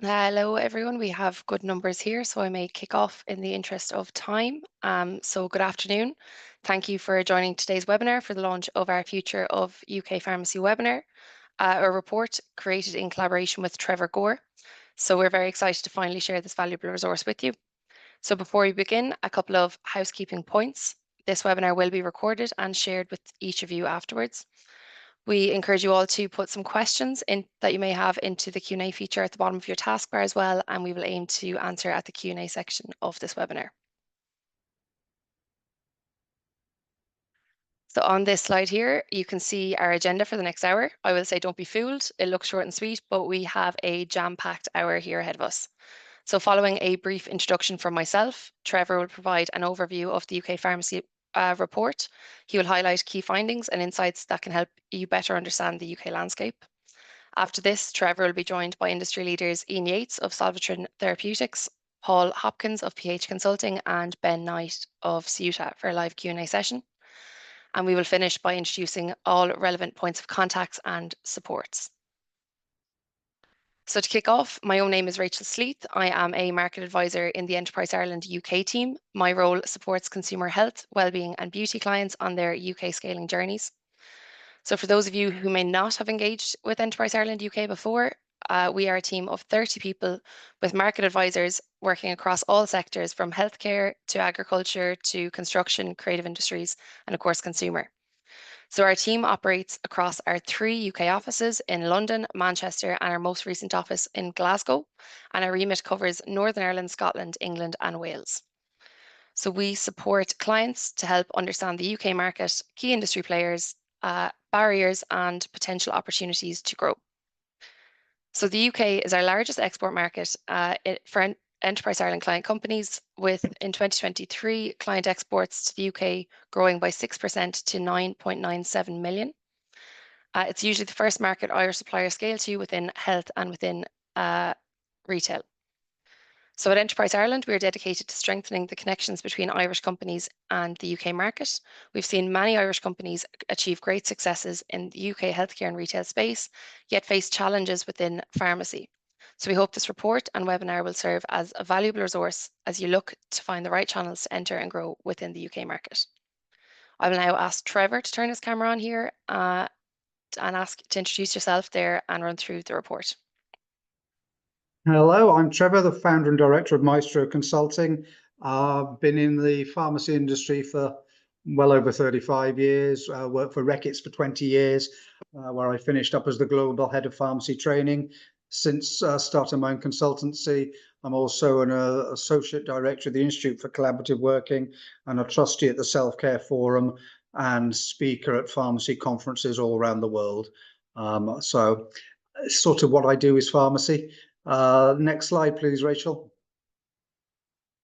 Hello, everyone. We have good numbers here, so I may kick off in the interest of time. Good afternoon. Thank you for joining today's webinar for the launch of our Future of UK Pharmacy webinar, a report created in collaboration with Trevor Gore. So we're very excited to finally share this valuable resource with you. So before we begin, a couple of housekeeping points. This webinar will be recorded and shared with each of you afterwards. We encourage you all to put some questions that you may have into the Q&A feature at the bottom of your taskbar as well, and we will aim to answer at the Q&A section of this webinar. So on this slide here, you can see our agenda for the next hour. I will say don't be fooled, it looks short and sweet, but we have a jam-packed hour here ahead of us. So following a brief introduction from myself, Trevor will provide an overview of the UK Pharmacy report. He will highlight key findings and insights that can help you better understand the UK landscape. After this, Trevor will be joined by industry leaders Ian Yates of Solvatron Therapeutics, Paul Hopkins of PH Consulting, and Ben Knight of Ceuta for a live Q&A session. And we will finish by introducing all relevant points of contacts and supports. So to kick off, my own name is Rachael Sleath. I am a market advisor in the Enterprise Ireland UK team. My role supports consumer health, wellbeing and beauty clients on their UK scaling journeys. So for those of you who may not have engaged with Enterprise Ireland UK before, we are a team of 30 people with market advisors working across all sectors from healthcare to agriculture to construction, creative industries, and of course, consumer. So our team operates across our 3 UK offices in London, Manchester, and our most recent office in Glasgow. And our remit covers Northern Ireland, Scotland, England, and Wales. So we support clients to help understand the UK market, key industry players, barriers, and potential opportunities to grow. So the UK is our largest export market for Enterprise Ireland client companies, with in 2023 client exports to the UK growing by 6% to 9.97 million. It's usually the first market Irish suppliers scale to within health and within retail. So at Enterprise Ireland, we are dedicated to strengthening the connections between Irish companies and the UK market. We've seen many Irish companies achieve great successes in the UK healthcare and retail space, yet face challenges within pharmacy. So we hope this report and webinar will serve as a valuable resource as you look to find the right channels to enter and grow within the UK market. I will now ask Trevor to turn his camera on here and ask to introduce yourself there and run through the report. Hello, I'm Trevor, the founder and director of Maestro Consulting. I've been in the pharmacy industry for well over 35 years, worked for Reckitt's for 20 years, where I finished up as the global head of pharmacy training. Since starting my own consultancy, I'm also an associate director of the Institute for Collaborative Working and a trustee at the Self-Care Forum and speaker at pharmacy conferences all around the world. So sort of what I do is pharmacy. Next slide, please, Rachel.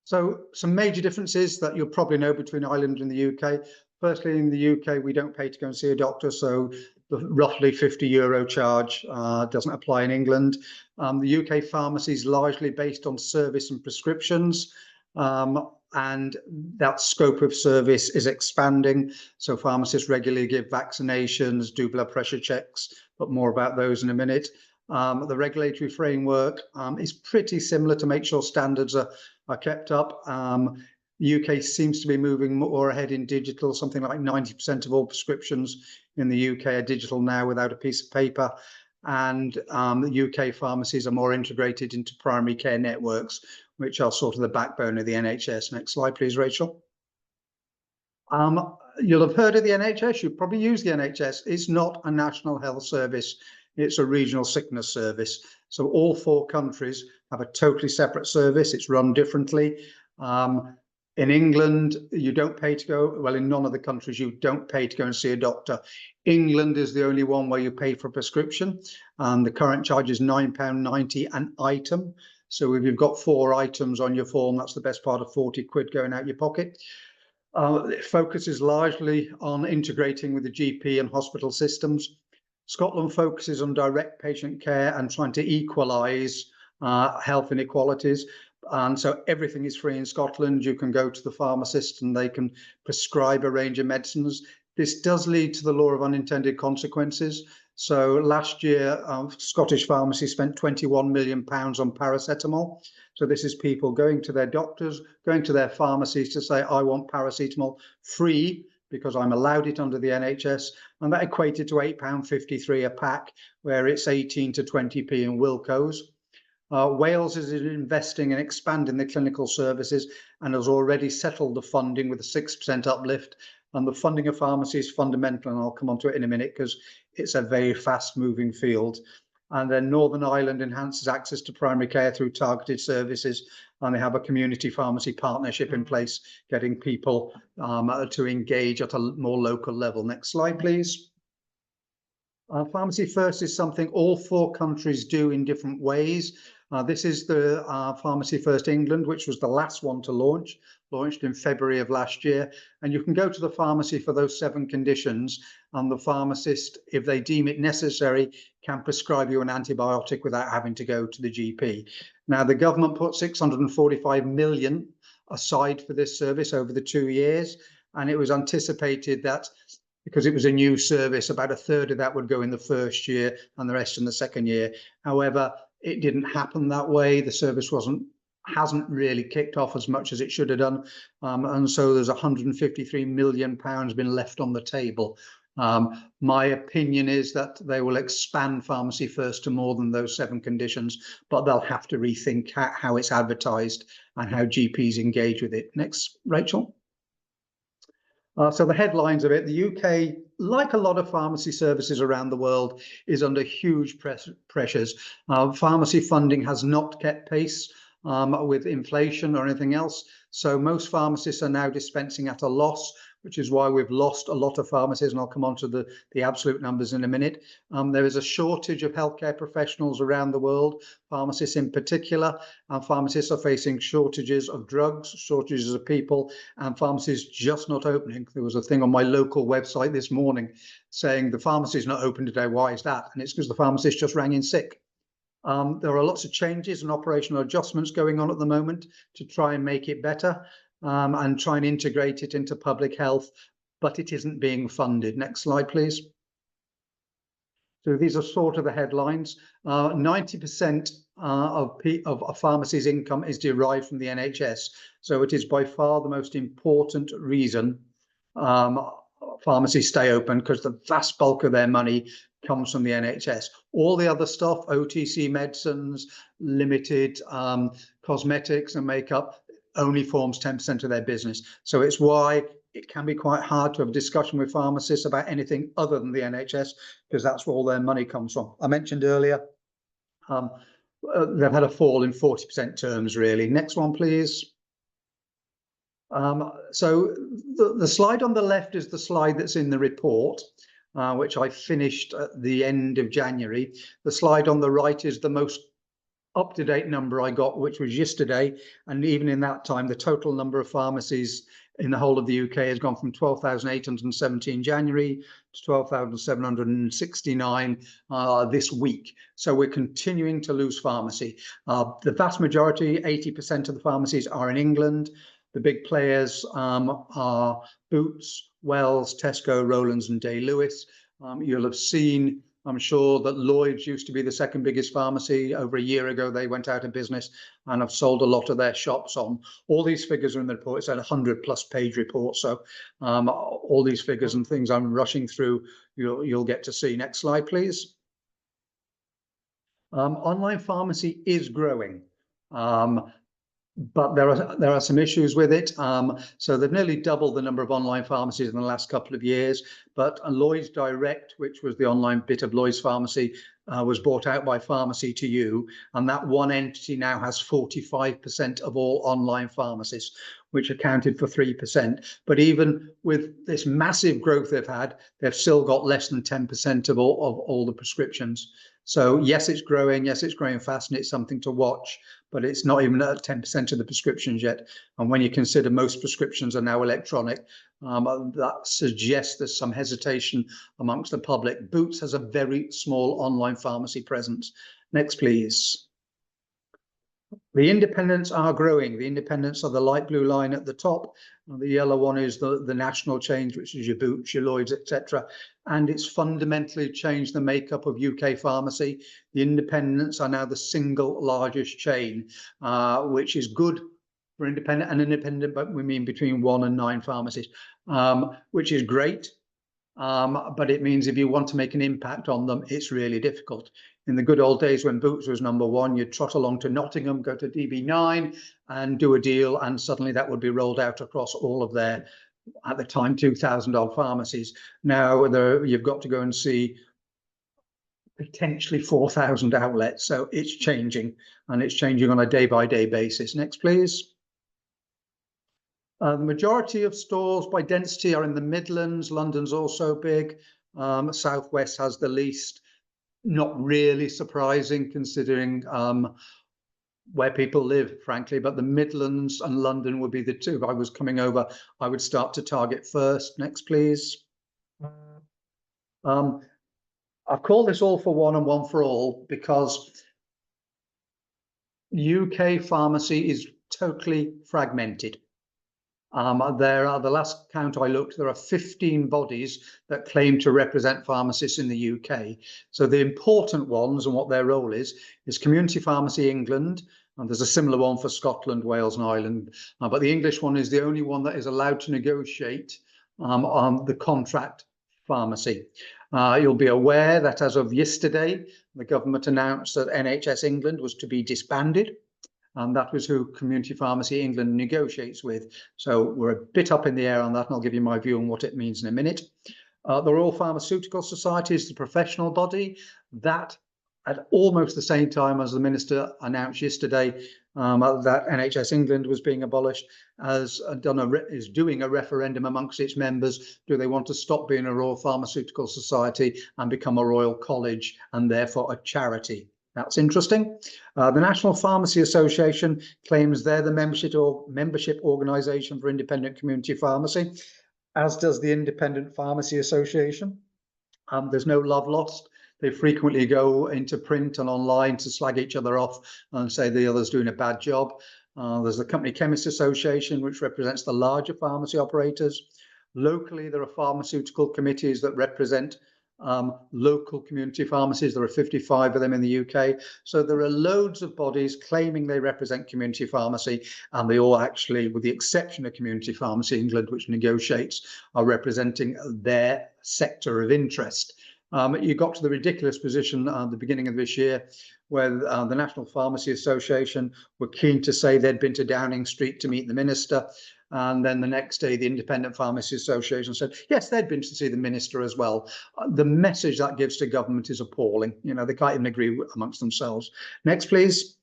So some major differences that you'll probably know between Ireland and the UK. Firstly, in the UK, we don't pay to go and see a doctor, so the roughly €50 charge doesn't apply in England. The UK pharmacy is largely based on service and prescriptions, and that scope of service is expanding. So pharmacists regularly give vaccinations, do blood pressure checks, but more about those in a minute. The regulatory framework is pretty similar to make sure standards are kept up. UK seems to be moving more ahead in digital. Something like 90% of all prescriptions in the UK are digital now without a piece of paper. And the UK pharmacies are more integrated into primary care networks, which are sort of the backbone of the NHS. Next slide, please, Rachel. You'll have heard of the NHS. You probably use the NHS. It's not a national health service. It's a regional sickness service. So all 4 countries have a totally separate service. It's run differently. In England, you don't pay to go, well, in none of the countries, you don't pay to go and see a doctor. England is the only one where you pay for a prescription. The current charge is £9.90 an item. So if you've got 4 items on your form, that's the best part of 40 quid going out your pocket. It focuses largely on integrating with the GP and hospital systems. Scotland focuses on direct patient care and trying to equalise health inequalities. And so everything is free in Scotland. You can go to the pharmacist and they can prescribe a range of medicines. This does lead to the law of unintended consequences. So last year, Scottish Pharmacy spent £21 million on paracetamol. So this is people going to their doctors, going to their pharmacies to say, I want paracetamol free because I'm allowed it under the NHS. And that equated to £8.53 a pack, where it's 18 to 20p in Wilko's. Wales is investing in expanding the clinical services and has already settled the funding with a 6% uplift. And the funding of pharmacy is fundamental, and I'll come on to it in a minute because it's a very fast-moving field. And then Northern Ireland enhances access to primary care through targeted services, and they have a community pharmacy partnership in place, getting people to engage at a more local level. Next slide, please. Pharmacy First is something all 4 countries do in different ways. This is the Pharmacy First England, which was the last one to launch, launched in February of last year. And you can go to the pharmacy for those 7 conditions, and the pharmacist, if they deem it necessary, can prescribe you an antibiotic without having to go to the GP. Now, the government put 645 million aside for this service over the 2 years, and it was anticipated that because it was a new service, about a third of that would go in the first year and the rest in the second year. However, it didn't happen that way. The service hasn't really kicked off as much as it should have done. And so there's £153 million been left on the table. My opinion is that they will expand Pharmacy First to more than those 7 conditions, but they'll have to rethink how it's advertised and how GPs engage with it. Next, Rachel. So the headlines of it: the UK, like a lot of pharmacy services around the world, is under huge pressures. Pharmacy funding has not kept pace with inflation or anything else. So most pharmacists are now dispensing at a loss, which is why we've lost a lot of pharmacies, and I'll come on to the absolute numbers in a minute. There is a shortage of healthcare professionals around the world, pharmacists in particular, and pharmacists are facing shortages of drugs, shortages of people, and pharmacies just not opening. There was a thing on my local website this morning saying the pharmacy is not open today. Why is that? And it's because the pharmacist just rang in sick. There are lots of changes and operational adjustments going on at the moment to try and make it better. And try and integrate it into public health, but it isn't being funded. Next slide, please. So these are sort of the headlines. 90% of a pharmacy's income is derived from the NHS. So it is by far the most important reason pharmacies stay open, because the vast bulk of their money comes from the NHS. All the other stuff, OTC medicines, limited cosmetics and makeup, only forms 10% of their business. So it's why it can be quite hard to have a discussion with pharmacists about anything other than the NHS, because that's where all their money comes from. I mentioned earlier, they've had a fall in 40% terms, really. Next one, please. So the slide on the left is the slide that's in the report, which I finished at the end of January. The slide on the right is the most up-to-date number I got, which was yesterday, and even in that time the total number of pharmacies in the whole of the UK has gone from 12,817 January to 12,769 this week. So we're continuing to lose pharmacy. The vast majority, 80% of the pharmacies, are in England. The big players are Boots, Wells, Tesco, Rowlands and Day Lewis. You'll have seen, I'm sure, that Lloyd's used to be the second biggest pharmacy. Over a year ago, they went out of business and have sold a lot of their shops on. All these figures are in the report. It's a 100+ page report. So all these figures and things I'm rushing through, you'll get to see. Next slide, please. Online pharmacy is growing. But there are some issues with it. So they've nearly doubled the number of online pharmacies in the last couple of years. But Lloyds Direct, which was the online bit of Lloyds Pharmacy, was bought out by Pharmacy to You, and that one entity now has 45% of all online pharmacies, which accounted for 3%. But even with this massive growth they've had, they've still got less than 10% of all the prescriptions. So yes, it's growing. Yes, it's growing fast, and it's something to watch. But it's not even at 10% of the prescriptions yet. And when you consider most prescriptions are now electronic, that suggests there's some hesitation amongst the public. Boots has a very small online pharmacy presence. Next, please. The independents are growing. The independents are the light blue line at the top. The yellow one is the national chains, which is your Boots, your Lloyds, etc. and it's fundamentally changed the makeup of UK pharmacy. The independents are now the single largest chain, which is good for independent and independent, but we mean between 1 and 9 pharmacies, which is great. But it means if you want to make an impact on them, it's really difficult. In the good old days when Boots was #1, you'd trot along to Nottingham, go to DB9 and do a deal, and suddenly that would be rolled out across all of their, at the time, 2,000 odd pharmacies. Now you've got to go and see potentially 4,000 outlets. So it's changing, and it's changing on a day-by-day basis. Next, please. The majority of stores by density are in the Midlands. London's also big. Southwest has the least. Not really surprising considering where people live, frankly, but the Midlands and London would be the two. If I was coming over, I would start to target first. Next, please. I've called this all for one and one for all because UK pharmacy is totally fragmented. There are, the last count I looked, there are 15 bodies that claim to represent pharmacists in the UK. So the important ones and what their role is Community Pharmacy England, and there's a similar one for Scotland, Wales and Ireland. But the English one is the only one that is allowed to negotiate on the contract pharmacy. You'll be aware that as of yesterday, the government announced that NHS England was to be disbanded. And that was who Community Pharmacy England negotiates with. So we're a bit up in the air on that, and I'll give you my view on what it means in a minute. The Royal Pharmaceutical Society is the professional body. That, at almost the same time as the Minister announced yesterday that NHS England was being abolished, is doing a referendum amongst its members. Do they want to stop being a Royal Pharmaceutical Society and become a Royal College and therefore a charity? That's interesting. The National Pharmacy Association claims they're the membership organisation for independent community pharmacy, as does the Independent Pharmacy Association. There's no love lost. They frequently go into print and online to slag each other off and say the other's doing a bad job. There's the Company Chemists Association, which represents the larger pharmacy operators. Locally, there are pharmaceutical committees that represent local community pharmacies. There are 55 of them in the UK. So there are loads of bodies claiming they represent community pharmacy, and they all actually, with the exception of Community Pharmacy England, which negotiates, are representing their sector of interest. You got to the ridiculous position at the beginning of this year where the National Pharmacy Association were keen to say they'd been to Downing Street to meet the minister. And then the next day, the Independent Pharmacy Association said, yes, they'd been to see the minister as well. The message that gives to government is appalling. You know, they can't even agree amongst themselves. Next, please.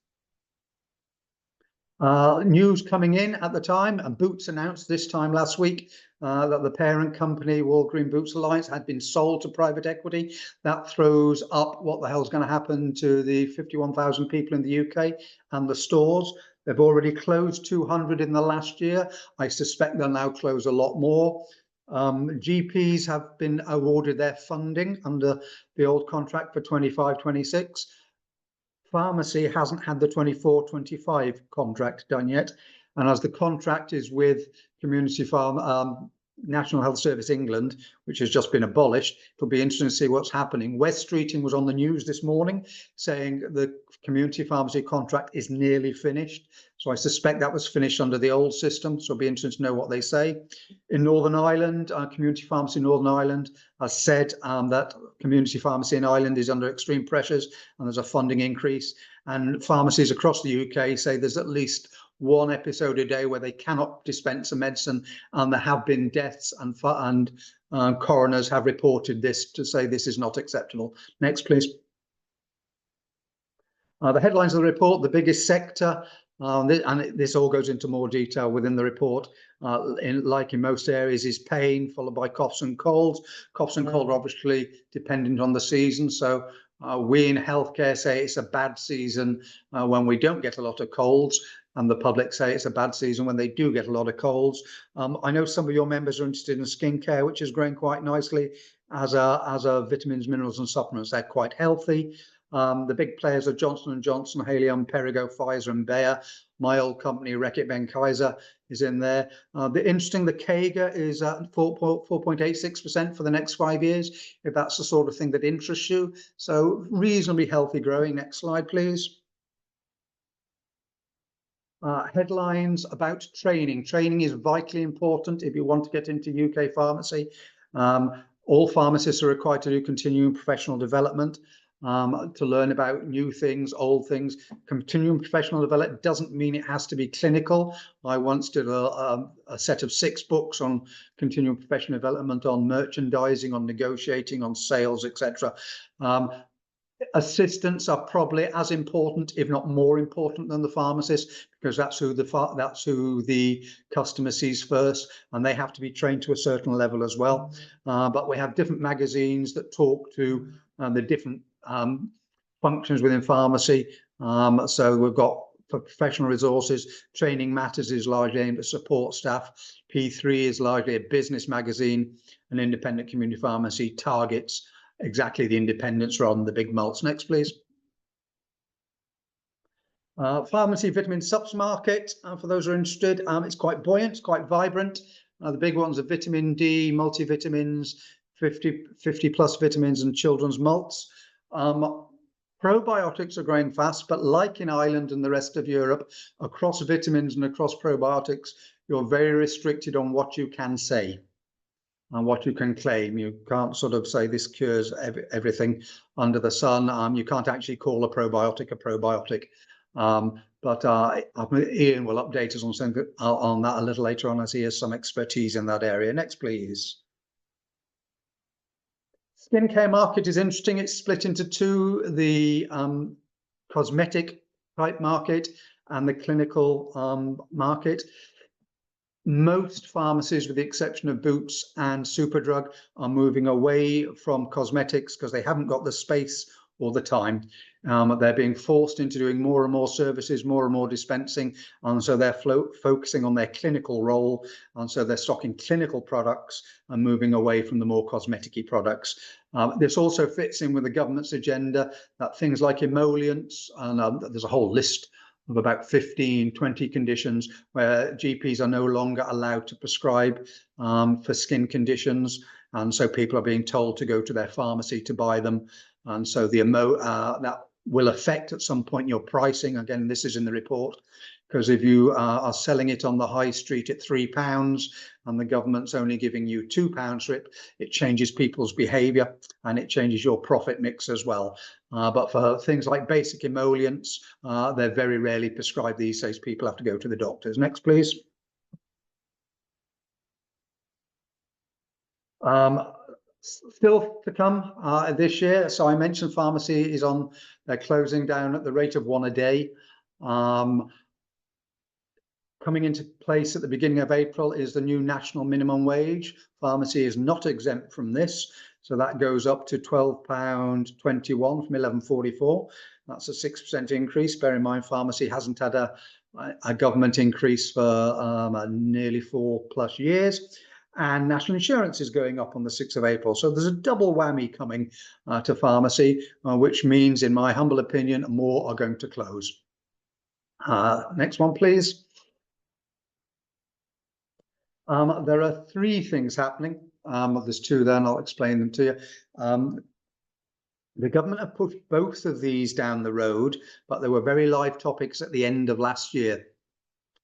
News coming in at the time, and Boots announced this time last week that the parent company, Walgreen Boots Alliance, had been sold to private equity. That throws up what the hell's going to happen to the 51,000 people in the UK and the stores. They've already closed 200 in the last year. I suspect they'll now close a lot more. GPs have been awarded their funding under the old contract for 25-26. Pharmacy hasn't had the 24-25 contract done yet. And as the contract is with Community National Health Service England, which has just been abolished, it'll be interesting to see what's happening. West Streeting was on the news this morning saying the community pharmacy contract is nearly finished. So I suspect that was finished under the old system. So it'll be interesting to know what they say. In Northern Ireland, Community Pharmacy in Northern Ireland has said that community pharmacy in Ireland is under extreme pressures and there's a funding increase. And pharmacies across the UK say there's at least one episode a day where they cannot dispense a medicine, and there have been deaths, and coroners have reported this to say this is not acceptable. Next, please. The headlines of the report: the biggest sector, and this all goes into more detail within the report, like in most areas, is pain, followed by coughs and colds. Coughs and colds are obviously dependent on the season, so we in healthcare say it's a bad season when we don't get a lot of colds, and the public say it's a bad season when they do get a lot of colds. I know some of your members are interested in skincare, which is growing quite nicely. as a vitamins, minerals, and supplements. They're quite healthy. The big players are Johnson & Johnson, Haleon, Perrigo, Pfizer, and Bayer. My old company, Reckitt Benckiser, is in there. The CAGR is at 4.86% for the next 5 years, if that's the sort of thing that interests you. So reasonably healthy growing. Next slide, please. Headlines about training. Training is vitally important if you want to get into UK pharmacy. All pharmacists are required to do continuing professional development, to learn about new things, old things. Continuing professional development doesn't mean it has to be clinical. I once did a set of 6 books on continuing professional development, on merchandising, on negotiating, on sales, etc. Assistants are probably as important, if not more important, than the pharmacist, because that's who the customer sees first, and they have to be trained to a certain level as well. But we have different magazines that talk to the different functions within pharmacy. So we've got, for professional resources, Training Matters is largely aimed at support staff. P3 is largely a business magazine, and Independent Community Pharmacy targets exactly the independents rather than the big mults. Next, please. Pharmacy vitamin subs market, for those who are interested, it's quite buoyant, it's quite vibrant. The big ones are vitamin D, multivitamins, 50 plus vitamins, and children's mults. Probiotics are growing fast, but like in Ireland and the rest of Europe, across vitamins and across probiotics, you're very restricted on what you can say and what you can claim. You can't sort of say this cures everything under the sun. You can't actually call a probiotic a probiotic. But Ian will update us on that a little later on, as he has some expertise in that area. Next, please. Skincare market is interesting. It's split into 2, the cosmetic type market and the clinical market. Most pharmacies, with the exception of Boots and Superdrug, are moving away from cosmetics because they haven't got the space or the time. They're being forced into doing more and more services, more and more dispensing, and so they're focusing on their clinical role, and so they're stocking clinical products and moving away from the more cosmetic-y products. This also fits in with the government's agenda that things like emollients, and there's a whole list of about 15, 20 conditions where GPs are no longer allowed to prescribe for skin conditions, and so people are being told to go to their pharmacy to buy them. And so that will affect at some point your pricing. Again, this is in the report, because if you are selling it on the high street at £3 and the government's only giving you £2 for it, it changes people's behaviour and it changes your profit mix as well. But for things like basic emollients, they're very rarely prescribed these days. People have to go to the doctors. Next, please. Still to come this year. So I mentioned pharmacy is on, they're closing down at the rate of 1 a day. Coming into place at the beginning of April is the new national minimum wage. Pharmacy is not exempt from this. So that goes up to £12.21 from £11.44. That's a 6% increase. Bear in mind, pharmacy hasn't had a government increase for nearly 4+ years. And national insurance is going up on the 6th of April. So there's a double whammy coming to pharmacy, which means, in my humble opinion, more are going to close. Next one, please. There are 3 things happening. There's 2 there, and I'll explain them to you. The government have put both of these down the road, but they were very live topics at the end of last year.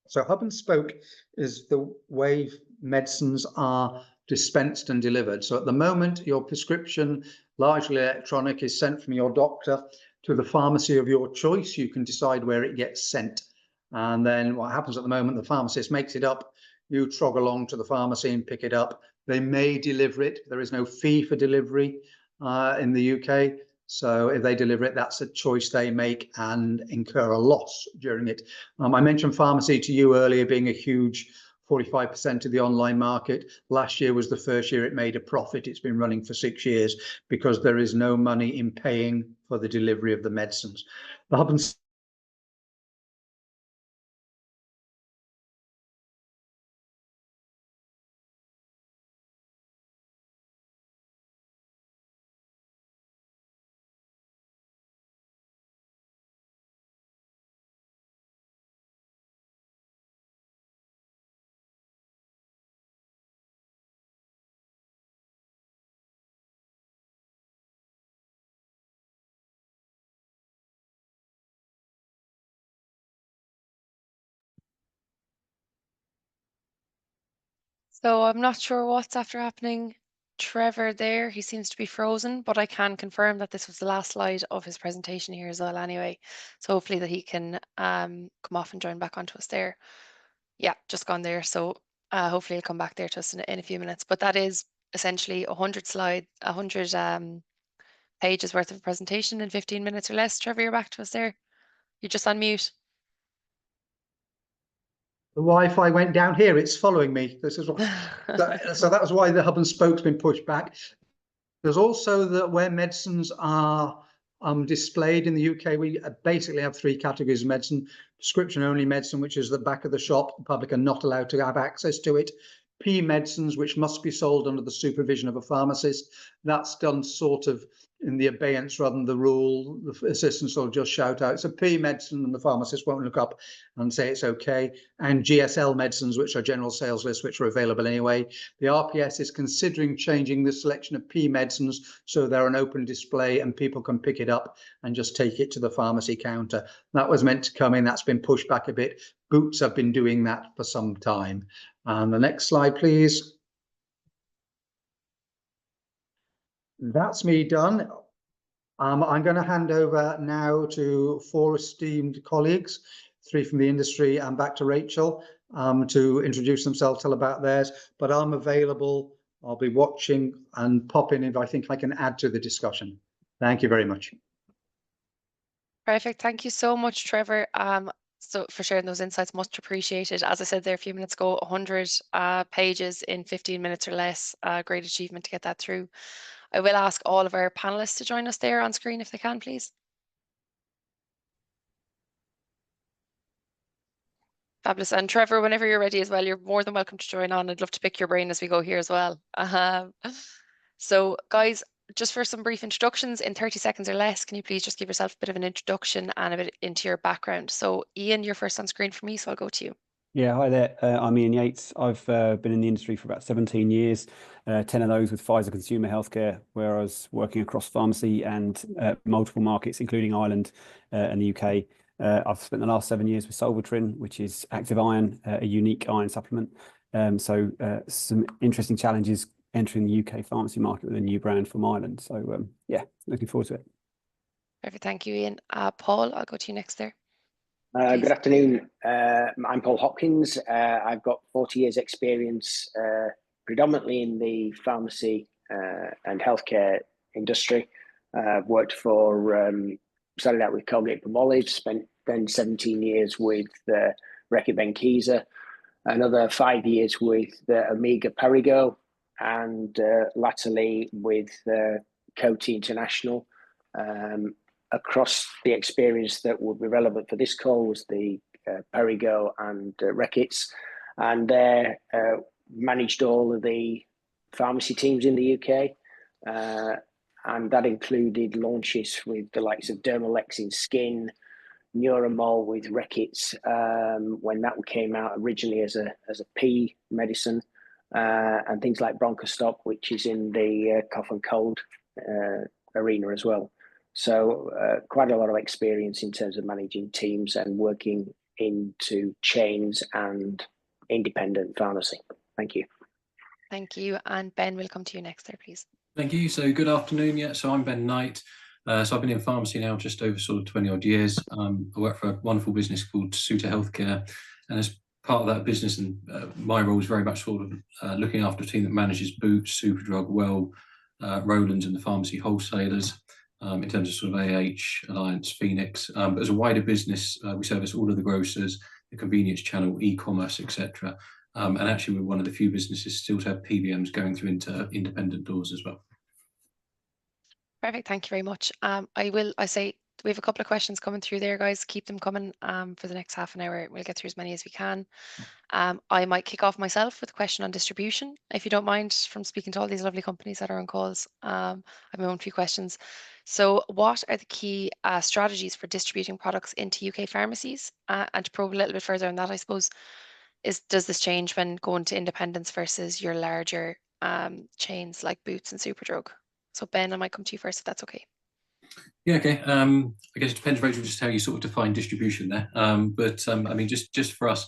So hub and spoke is the way medicines are dispensed and delivered. So at the moment, your prescription, largely electronic, is sent from your doctor to the pharmacy of your choice. You can decide where it gets sent. And then what happens at the moment, the pharmacist makes it up. You trog along to the pharmacy and pick it up. They may deliver it. There is no fee for delivery in the UK. So if they deliver it, that's a choice they make and incur a loss during it. I mentioned pharmacy to you earlier being a huge 45% of the online market. Last year was the first year it made a profit. It's been running for 6 years because there is no money in paying for the delivery of the medicines. The hub and So I'm not sure what's after happening. Trevor there, he seems to be frozen, but I can confirm that this was the last slide of his presentation here as well anyway. So hopefully that he can come off and join back onto us there. Yeah, just gone there. So hopefully he'll come back there to us in a few minutes. But that is essentially 100 slides, 100 pages worth of presentation in 15 minutes or less. Trevor, you're back to us there. You're just on mute. The Wi-Fi went down here. It's following me. This is what, so that was why the hub and spoke's been pushed back. There's also that where medicines are displayed in the UK, we basically have three categories of medicine: prescription only medicine, which is the back of the shop, the public are not allowed to have access to it; P medicines, which must be sold under the supervision of a pharmacist. That's done sort of in the abeyance rather than the rule. The assistants will just shout out, it's a P medicine, and the pharmacist won't look up and say it's okay. And GSL medicines, which are general sales lists, which are available anyway. The RPS is considering changing the selection of P medicines so they're an open display and people can pick it up and just take it to the pharmacy counter. That was meant to come in. That's been pushed back a bit. Boots have been doing that for some time. And the next slide, please. That's me done. I'm going to hand over now to four esteemed colleagues, three from the industry, and back to Rachel to introduce themselves, tell about theirs. But I'm available. I'll be watching and pop in if I think I can add to the discussion. Thank you very much. Perfect. Thank you so much, Trevor. So for sharing those insights, much appreciated. As I said there a few minutes ago, 100 pages in 15 minutes or less. Great achievement to get that through. I will ask all of our panelists to join us there on screen if they can, please. Fabulous. And Trevor, whenever you're ready as well, you're more than welcome to join on. I'd love to pick your brain as we go here as well. So guys, just for some brief introductions in 30 seconds or less, can you please just give yourself a bit of an introduction and a bit into your background? So Ian, you're first on screen for me, so I'll go to you. Yeah, hi there. I'm Ian Yates. I've been in the industry for about 17 years, 10 of those with Pfizer Consumer Healthcare, where I was working across pharmacy and multiple markets, including Ireland and the UK. I've spent the last 7 years with Solvatrin, which is active iron, a unique iron supplement. So some interesting challenges entering the UK pharmacy market with a new brand from Ireland. So yeah, looking forward to it. Perfect. Thank you, Ian. Paul, I'll go to you next there. Good afternoon. I'm Paul Hopkins. I've got 40 years experience, predominantly in the pharmacy and healthcare industry. I've worked for, started out with Colgate-Palmolive, spent then 17 years with Reckitt Benckiser, another 5 years with Omega Perrigo, and latterly with Coty International. Across the experience that would be relevant for this call was the Perrigo and Reckitt's, and managed all of the pharmacy teams in the UK, and that included launches with the likes of Dermalex in skin, Neuromol with Reckitt's when that came out originally as a P medicine, and things like Bronchostop, which is in the cough and cold arena as well. So quite a lot of experience in terms of managing teams and working into chains and independent pharmacy. Thank you. Thank you. And Ben, we'll come to you next there, please. Thank you. So good afternoon. Yeah, so I'm Ben Knight. So I've been in pharmacy now just over sort of 20 odd years. I work for a wonderful business called Suter Healthcare. And as part of that business, and my role is very much sort of looking after a team that manages Boots, Superdrug, Well, Rowlands and the pharmacy wholesalers. In terms of sort of AH, Alliance, Phoenix, but as a wider business, we service all of the grocers, the convenience channel, e-commerce, etc. And actually, we're one of the few businesses still to have PBMs going through into independent doors as well. Perfect. Thank you very much. I say we have a couple of questions coming through there, guys. Keep them coming for the next half an hour. We'll get through as many as we can. I might kick off myself with a question on distribution, if you don't mind, from speaking to all these lovely companies that are on calls. I have my own few questions. So what are the key strategies for distributing products into UK pharmacies? And to probe a little bit further on that, I suppose, does this change when going to independents versus your larger chains like Boots and Superdrug? So Ben, I might come to you first if that's okay. Yeah, okay. I guess it depends, Rachel, just how you sort of define distribution there. But I mean, just for us,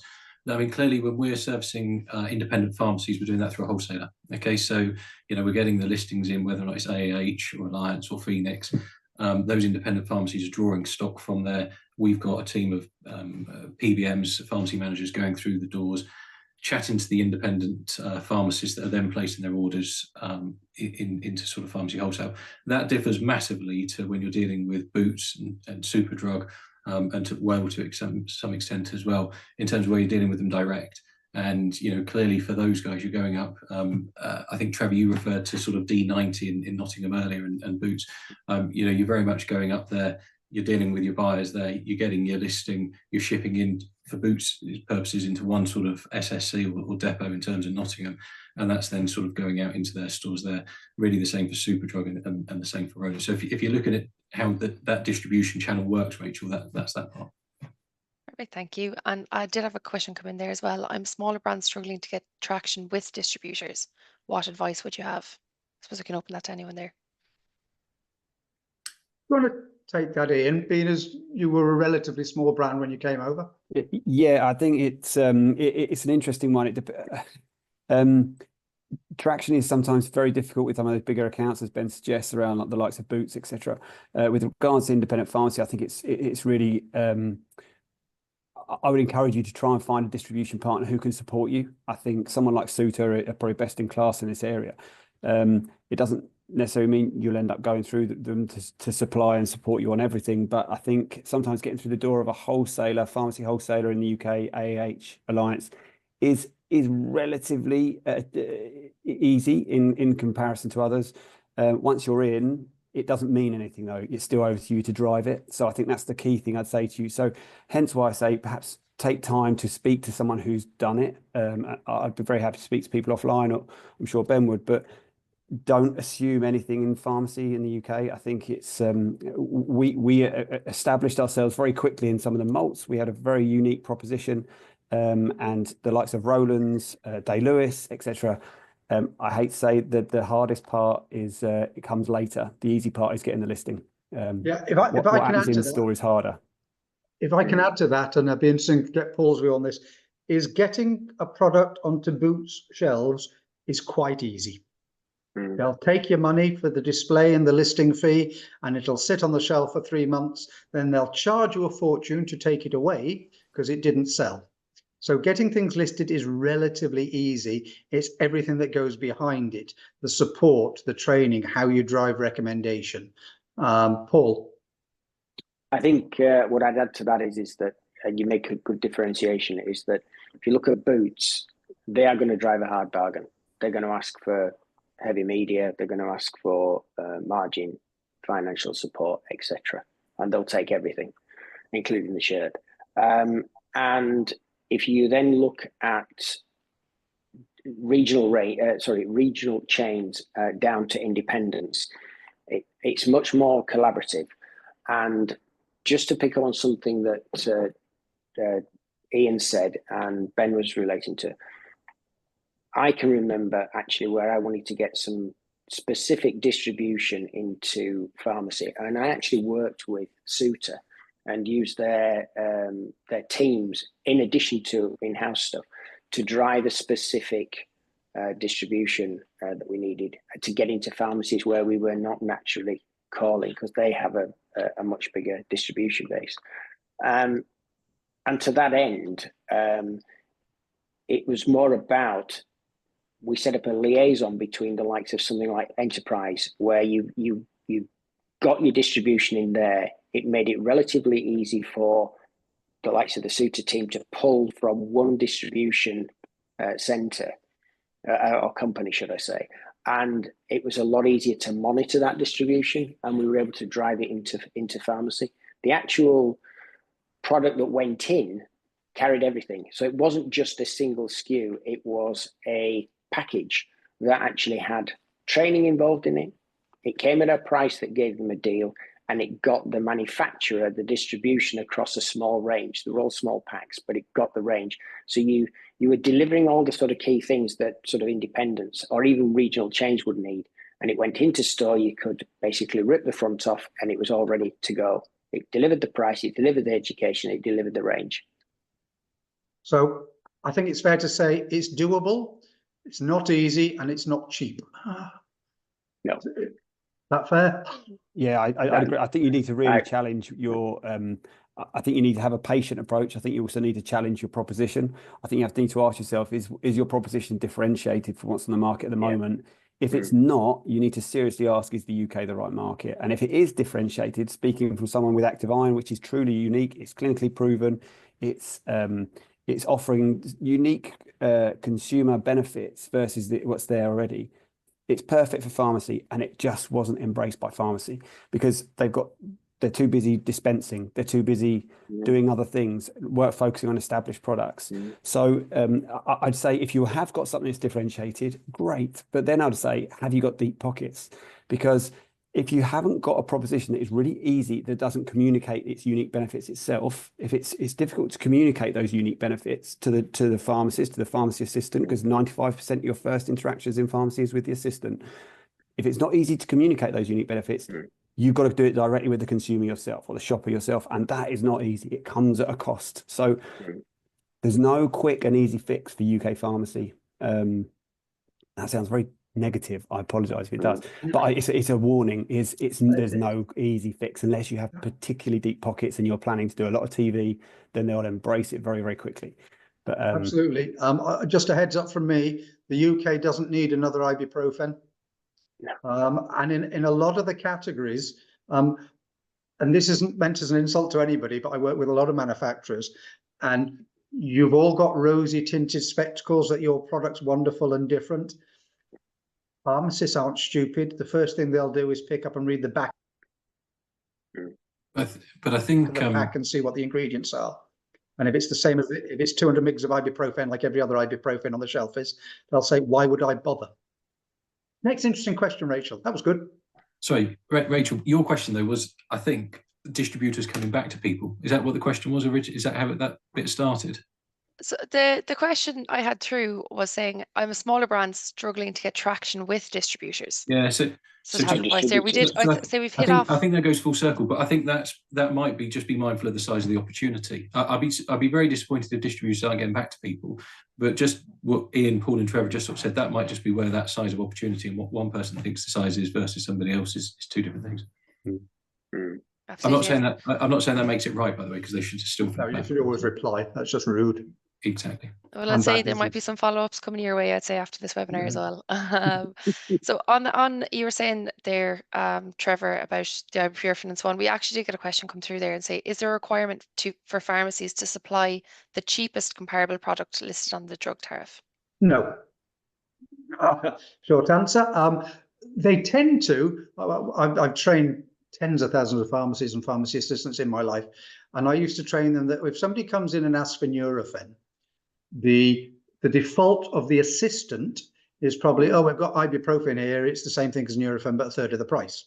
I mean, clearly, when we're servicing independent pharmacies, we're doing that through a wholesaler. Okay, so we're getting the listings in, whether or not it's AAH or Alliance or Phoenix. Those independent pharmacies are drawing stock from there. We've got a team of PBMs, pharmacy managers, going through the doors, chatting to the independent pharmacists that are then placing their orders into sort of pharmacy wholesale. That differs massively to when you're dealing with Boots and Superdrug, and to some extent as well, in terms of where you're dealing with them direct. And clearly for those guys, you're going up. I think, Trevor, you referred to sort of D90 in Nottingham earlier, and Boots. You're very much going up there. You're dealing with your buyers there. You're getting your listing. You're shipping in, for Boots purposes, into one sort of SSC or depot in terms of Nottingham, and that's then sort of going out into their stores there. Really the same for Superdrug and the same for Roland. So if you're looking at how that distribution channel works, Rachel, that's that part. Perfect, thank you. And I did have a question come in there as well. I'm smaller brands struggling to get traction with distributors. What advice would you have? I suppose I can open that to anyone there. You want to take that in, being as you were a relatively small brand when you came over? Yeah, I think it's an interesting one. Traction is sometimes very difficult with some of those bigger accounts, as Ben suggests, around like the likes of Boots, etc. With regards to independent pharmacy, I think it's really I would encourage you to try and find a distribution partner who can support you. I think someone like Suter are probably best in class in this area. It doesn't necessarily mean you'll end up going through them to supply and support you on everything, but I think sometimes getting through the door of a wholesaler, pharmacy wholesaler in the UK, AAH, Alliance, is relatively easy in comparison to others. Once you're in, it doesn't mean anything though. It's still over to you to drive it. So I think that's the key thing I'd say to you. So hence why I say perhaps take time to speak to someone who's done it. I'd be very happy to speak to people offline, or I'm sure Ben would, but don't assume anything in pharmacy in the UK. I think it's we established ourselves very quickly in some of the malts. We had a very unique proposition, and the likes of Rowlands, Day Lewis, etc. I hate to say that the hardest part is it comes later. The easy part is getting the listing. Yeah, if I can add to in that, store is harder. If I can add to that, and I'd be interested to get Paul's view on this, is getting a product onto Boots shelves is quite easy. They'll take your money for the display and the listing fee, and it'll sit on the shelf for 3 months. Then they'll charge you a fortune to take it away because it didn't sell. So getting things listed is relatively easy. It's everything that goes behind it, the support, the training, how you drive recommendation. Paul? I think what I'd add to that is that, and you make a good differentiation, is that if you look at Boots, they are going to drive a hard bargain. They're going to ask for heavy media, they're going to ask for margin, financial support, etc. And they'll take everything, including the shirt. And if you then look at regional chains down to independents, it's much more collaborative. And just to pick up on something that Ian said and Ben was relating to, I can remember actually where I wanted to get some specific distribution into pharmacy, and I actually worked with Suter and used their teams in addition to in-house stuff to drive a specific distribution that we needed to get into pharmacies where we were not naturally calling, because they have a much bigger distribution base. And to that end, it was more about, we set up a liaison between the likes of something like Enterprise, where you got your distribution in there. It made it relatively easy for the likes of the Suter team to pull from one distribution center or company, should I say. And it was a lot easier to monitor that distribution, and we were able to drive it into pharmacy. The actual product that went in carried everything. So it wasn't just a single SKU, it was a package that actually had training involved in it. It came at a price that gave them a deal, and it got the manufacturer the distribution across a small range. They were all small packs, but it got the range. So you were delivering all the sort of key things that sort of independents or even regional chains would need. And it went into store, you could basically rip the front off and it was all ready to go. It delivered the price, it delivered the education, it delivered the range. So I think it's fair to say it's doable. It's not easy and it's not cheap. No. Is that fair? Yeah, I agree. I think you need to really challenge your. I think you need to have a patient approach. I think you also need to challenge your proposition. I think you have to need to ask yourself: is your proposition differentiated from what's on the market at the moment? If it's not, you need to seriously ask: is the UK the right market? And if it is differentiated, speaking from someone with active iron, which is truly unique, it's clinically proven, it's offering unique consumer benefits versus what's there already. It's perfect for pharmacy, and it just wasn't embraced by pharmacy because they're too busy dispensing, they're too busy doing other things, focusing on established products. So I'd say if you have got something that's differentiated, great. But then I'd say, have you got deep pockets? Because if you haven't got a proposition that is really easy, that doesn't communicate its unique benefits itself, if it's difficult to communicate those unique benefits to the pharmacist, to the pharmacy assistant, because 95% of your first interactions in pharmacy is with the assistant. If it's not easy to communicate those unique benefits, you've got to do it directly with the consumer yourself or the shopper yourself, and that is not easy. It comes at a cost. So there's no quick and easy fix for UK pharmacy. That sounds very negative. I apologize if it does, but it's a warning. There's no easy fix unless you have particularly deep pockets and you're planning to do a lot of TV. Then they'll embrace it very, very quickly. But absolutely. Just a heads up from me: the UK doesn't need another ibuprofen. And in a lot of the categories, and this isn't meant as an insult to anybody, but I work with a lot of manufacturers, and you've all got rosy tinted spectacles that your product's wonderful and different. Pharmacists aren't stupid. The first thing they'll do is pick up and read the back but I think of the pack and see what the ingredients are. And if it's the same as if it's 200 mgs of ibuprofen, like every other ibuprofen on the shelf is, they'll say, why would I bother? Next interesting question, Rachel. That was good. Sorry, Rachel, your question though was, I think, distributors coming back to people. Is that what the question was originally? Is that how that bit started? So the question I had through was saying, I'm a smaller brand struggling to get traction with distributors. Yeah, so there we did. I'd say we've hit off. I think that goes full circle, but I think that might be just be mindful of the size of the opportunity. I'd be very disappointed if distributors aren't getting back to people, but just what Ian, Paul, and Trevor just sort of said, that might just be where that size of opportunity and what one person thinks the size is versus somebody else is two different things. I'm not saying that makes it right, by the way, because they should still. No, you should always reply. That's just rude. Exactly. Well, I'd say there might be some follow-ups coming your way, I'd say, after this webinar as well. So on you were saying there, Trevor, about the ibuprofen and so on, we actually did get a question come through there and say, is there a requirement for pharmacies to supply the cheapest comparable product listed on the drug tariff? No. Short answer. They tend to. I've trained tens of thousands of pharmacies and pharmacy assistants in my life, and I used to train them that if somebody comes in and asks for Nurofen, the default of the assistant is probably, oh, we've got ibuprofen here, it's the same thing as Nurofen but a third of the price,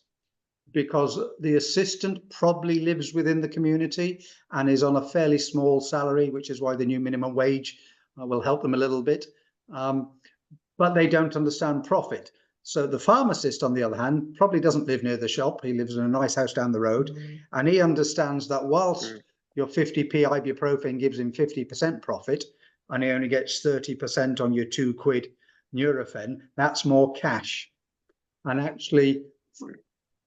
because the assistant probably lives within the community and is on a fairly small salary, which is why the new minimum wage will help them a little bit, but they don't understand profit. So the pharmacist, on the other hand, probably doesn't live near the shop. He lives in a nice house down the road, and he understands that whilst your 50p ibuprofen gives him 50% profit, and he only gets 30% on your £2 Nurofen, that's more cash. And actually,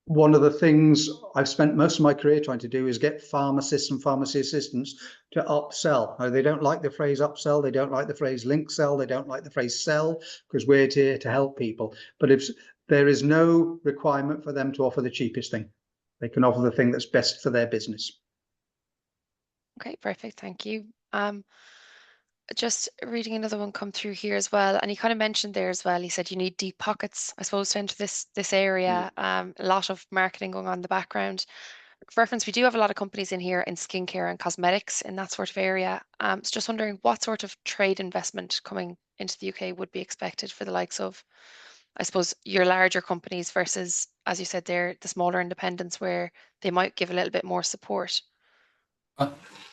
one of the things I've spent most of my career trying to do is get pharmacists and pharmacy assistants to upsell. Now, they don't like the phrase upsell, they don't like the phrase link sell, they don't like the phrase sell, because we're here to help people. But if there is no requirement for them to offer the cheapest thing, they can offer the thing that's best for their business. Okay, perfect. Thank you. Just reading another one come through here as well, and he kind of mentioned there as well, he said you need deep pockets, I suppose, to enter this area. A lot of marketing going on in the background. For reference, we do have a lot of companies in here in skincare and cosmetics in that sort of area. So just wondering what sort of trade investment coming into the UK would be expected for the likes of, I suppose, your larger companies versus, as you said there, the smaller independents where they might give a little bit more support.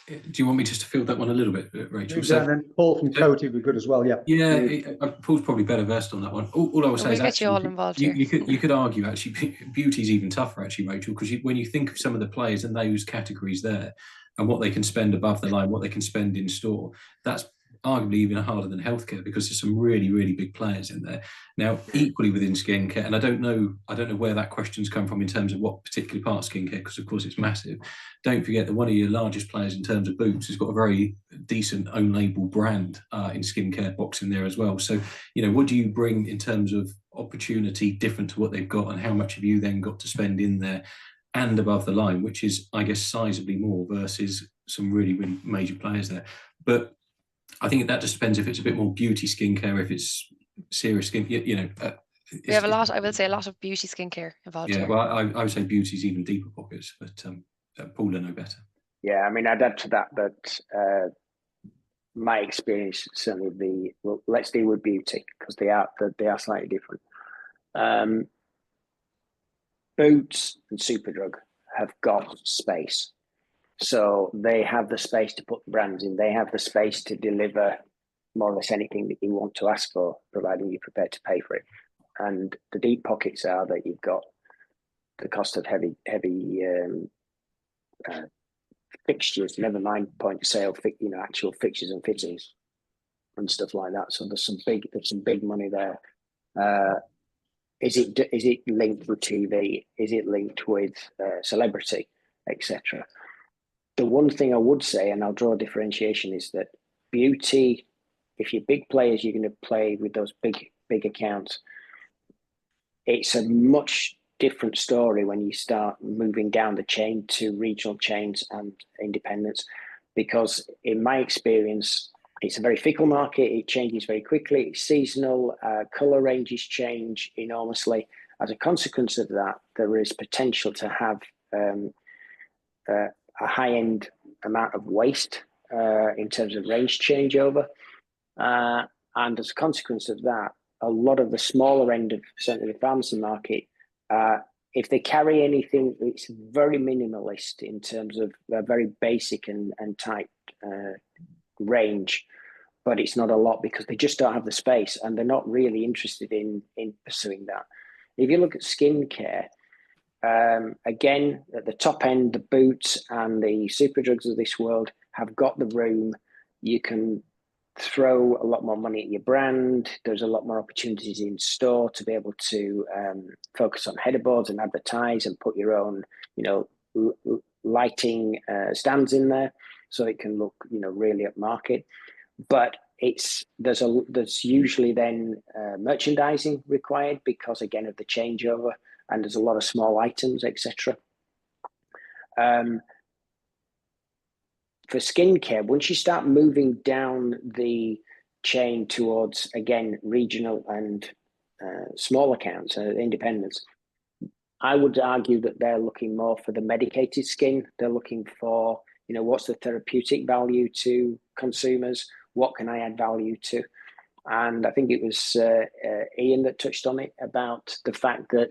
Do you want me just to field that one a little bit, Rachel? Yeah, and then Paul from Coty would be good as well. Yeah. Yeah, Paul's probably better versed on that one. All I would say is actually all involved here. You could argue actually beauty's even tougher actually, Rachel, because when you think of some of the players and those categories there and what they can spend above the line, what they can spend in store, that's arguably even harder than healthcare, because there's some really, really big players in there. Now, equally within skincare, and I don't know where that question's come from in terms of what particular part of skincare, because of course it's massive. Don't forget that one of your largest players in terms of Boots has got a very decent own label brand in skincare box in there as well. So, you know, what do you bring in terms of opportunity different to what they've got, and how much have you then got to spend in there and above the line, which is, I guess, sizably more versus some really, really major players there. But I think that just depends if it's a bit more beauty skincare, if it's serious skin, you know. We have a lot, I will say, a lot of beauty skincare involved here. Well, I would say beauty's even deeper pockets, but Paul will know better. Yeah, I mean, I'd add to that my experience, certainly let's deal with beauty, because they are slightly different. Boots and Superdrug have got space. So they have the space to put the brands in. They have the space to deliver more or less anything that you want to ask for, providing you're prepared to pay for it. And the deep pockets are that you've got the cost of heavy fixtures, never mind point of sale, actual fixtures and fittings and stuff like that. So there's some big money there. Is it linked with TV? Is it linked with celebrity, etc.? The one thing I would say, and I'll draw a differentiation, is that beauty, if you're big players, you're going to play with those big accounts. It's a much different story when you start moving down the chain to regional chains and independents, because in my experience, it's a very fickle market. It changes very quickly. It's seasonal. Color ranges change enormously. As a consequence of that, there is potential to have a high-end amount of waste in terms of range changeover. And as a consequence of that, a lot of the smaller end of certainly the pharmacy market, if they carry anything, it's very minimalist in terms of a very basic and tight range, but it's not a lot because they just don't have the space and they're not really interested in pursuing that. If you look at skincare, again, at the top end, the Boots and the Superdrugs of this world have got the room. You can throw a lot more money at your brand. There's a lot more opportunities in store to be able to focus on header boards and advertise and put your own, lighting stands in there, so it can look, really upmarket. But there's usually then merchandising required because, again, of the changeover, and there's a lot of small items, etc. For skincare, once you start moving down the chain towards, again, regional and small accounts, independents, I would argue that they're looking more for the medicated skin. They're looking for, what's the therapeutic value to consumers? What can I add value to? And I think it was Ian that touched on it, about the fact that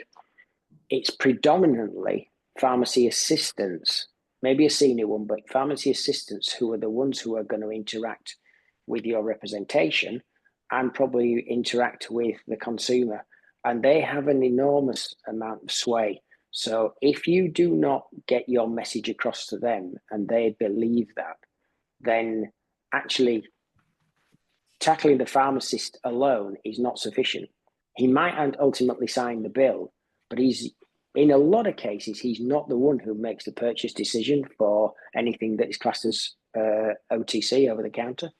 it's predominantly pharmacy assistants, maybe a senior one, but pharmacy assistants who are the ones who are going to interact with your representation and probably interact with the consumer. And they have an enormous amount of sway. So if you do not get your message across to them and they believe that, then actually tackling the pharmacist alone is not sufficient. He might ultimately sign the bill, but in a lot of cases, he's not the one who makes the purchase decision for anything that is classed as OTC, over the counter.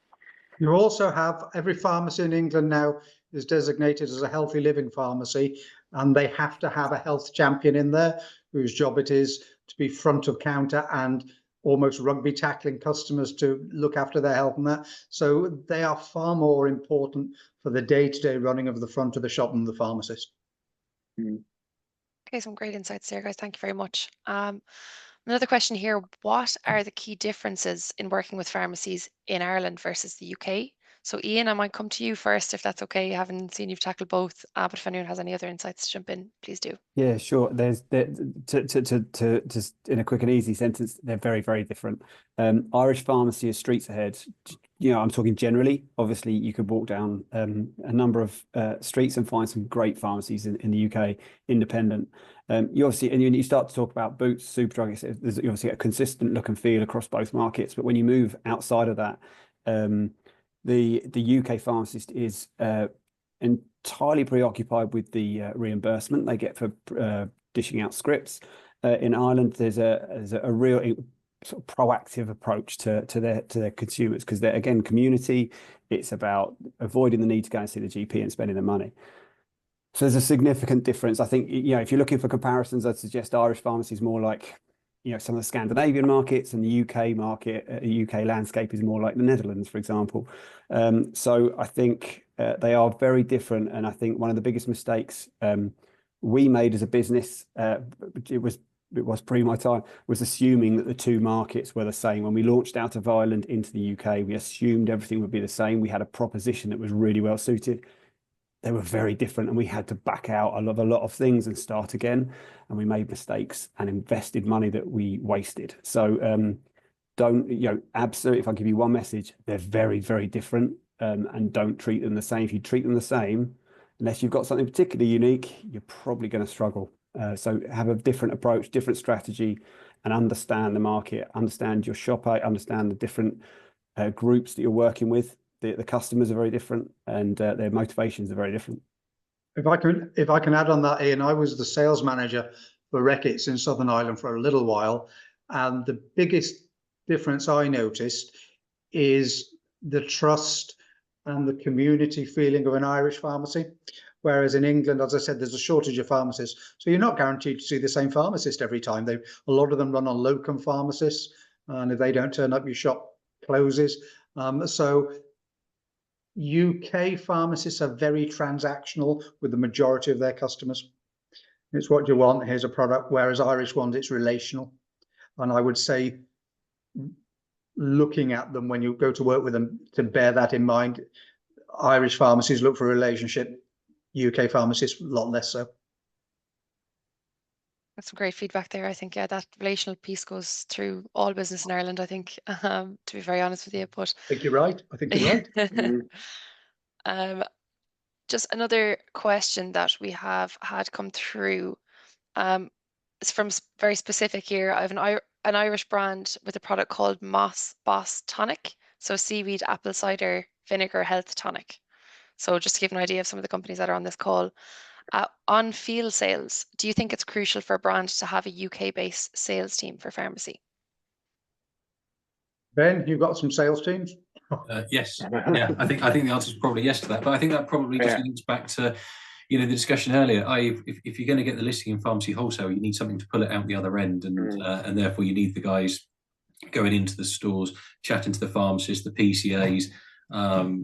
You also have, every pharmacy in England now is designated as a healthy living pharmacy, and they have to have a health champion in there whose job it is to be front of counter and almost rugby tackling customers to look after their health and that. So they are far more important for the day-to-day running of the front of the shop than the pharmacist. Okay, some great insights there, guys. Thank you very much. Another question here: what are the key differences in working with pharmacies in Ireland versus the UK? So Ian, I might come to you first, if that's okay. I haven't seen you've tackled both, but if anyone has any other insights to jump in, please do. Yeah, sure. There's to just in a quick and easy sentence, they're very, very different. Irish pharmacy is streets ahead. I'm talking generally. Obviously, you could walk down a number of streets and find some great pharmacies in the UK, independent. You obviously, and you start to talk about Boots, Superdrug. There's obviously a consistent look and feel across both markets. But when you move outside of that, the UK pharmacist is entirely preoccupied with the reimbursement they get for dishing out scripts. In Ireland, there's a real sort of proactive approach to their consumers, because they're, again, community. It's about avoiding the need to go and see the GP and spending the money. So there's a significant difference. I think, you know, if you're looking for comparisons, I'd suggest Irish pharmacy is more like, you know, some of the Scandinavian markets, and the UK market, UK landscape is more like the Netherlands, for example. So I think they are very different. And I think one of the biggest mistakes we made as a business, it was pre my time, was assuming that the two markets were the same. When we launched out of Ireland into the UK, we assumed everything would be the same. We had a proposition that was really well suited. They were very different, and we had to back out a lot of things and start again. And we made mistakes and invested money that we wasted. So don't, you know, absolutely, if I give you one message, they're very, very different, and don't treat them the same. If you treat them the same, unless you've got something particularly unique, you're probably going to struggle. So have a different approach, different strategy, and understand the market, understand your shopper, understand the different groups that you're working with. The customers are very different, and their motivations are very different. If I can add on that, Ian, I was the sales manager for Reckitt's in Southern Ireland for a little while, and the biggest difference I noticed is the trust and the community feeling of an Irish pharmacy. Whereas in England, as I said, there's a shortage of pharmacists, so you're not guaranteed to see the same pharmacist every time. A lot of them run on locum pharmacists, and if they don't turn up, your shop closes. So UK pharmacists are very transactional with the majority of their customers. It's what you want, here's a product, whereas Irish ones, it's relational. And I would say, looking at them when you go to work with them, to bear that in mind. Irish pharmacies look for a relationship, UK pharmacists a lot less so. That's some great feedback there. I think, yeah, that relational piece goes through all business in Ireland, I think, to be very honest with you. But I think you're right. I think you're right. Just another question that we have had come through. It's from very specific here. I have an Irish brand with a product called Moss Boss Tonic. So seaweed apple cider vinegar health tonic. So just to give an idea of some of the companies that are on this call. On field sales, do you think it's crucial for a brand to have a UK-based sales team for pharmacy? Ben, you've got some sales teams? Yes, yeah, I think the answer is probably yes to that. But I think that probably just links back to, you know, the discussion earlier. If you're going to get the listing in pharmacy wholesale, you need something to pull it out the other end, and therefore you need the guys going into the stores, chatting to the pharmacists, the PCAs,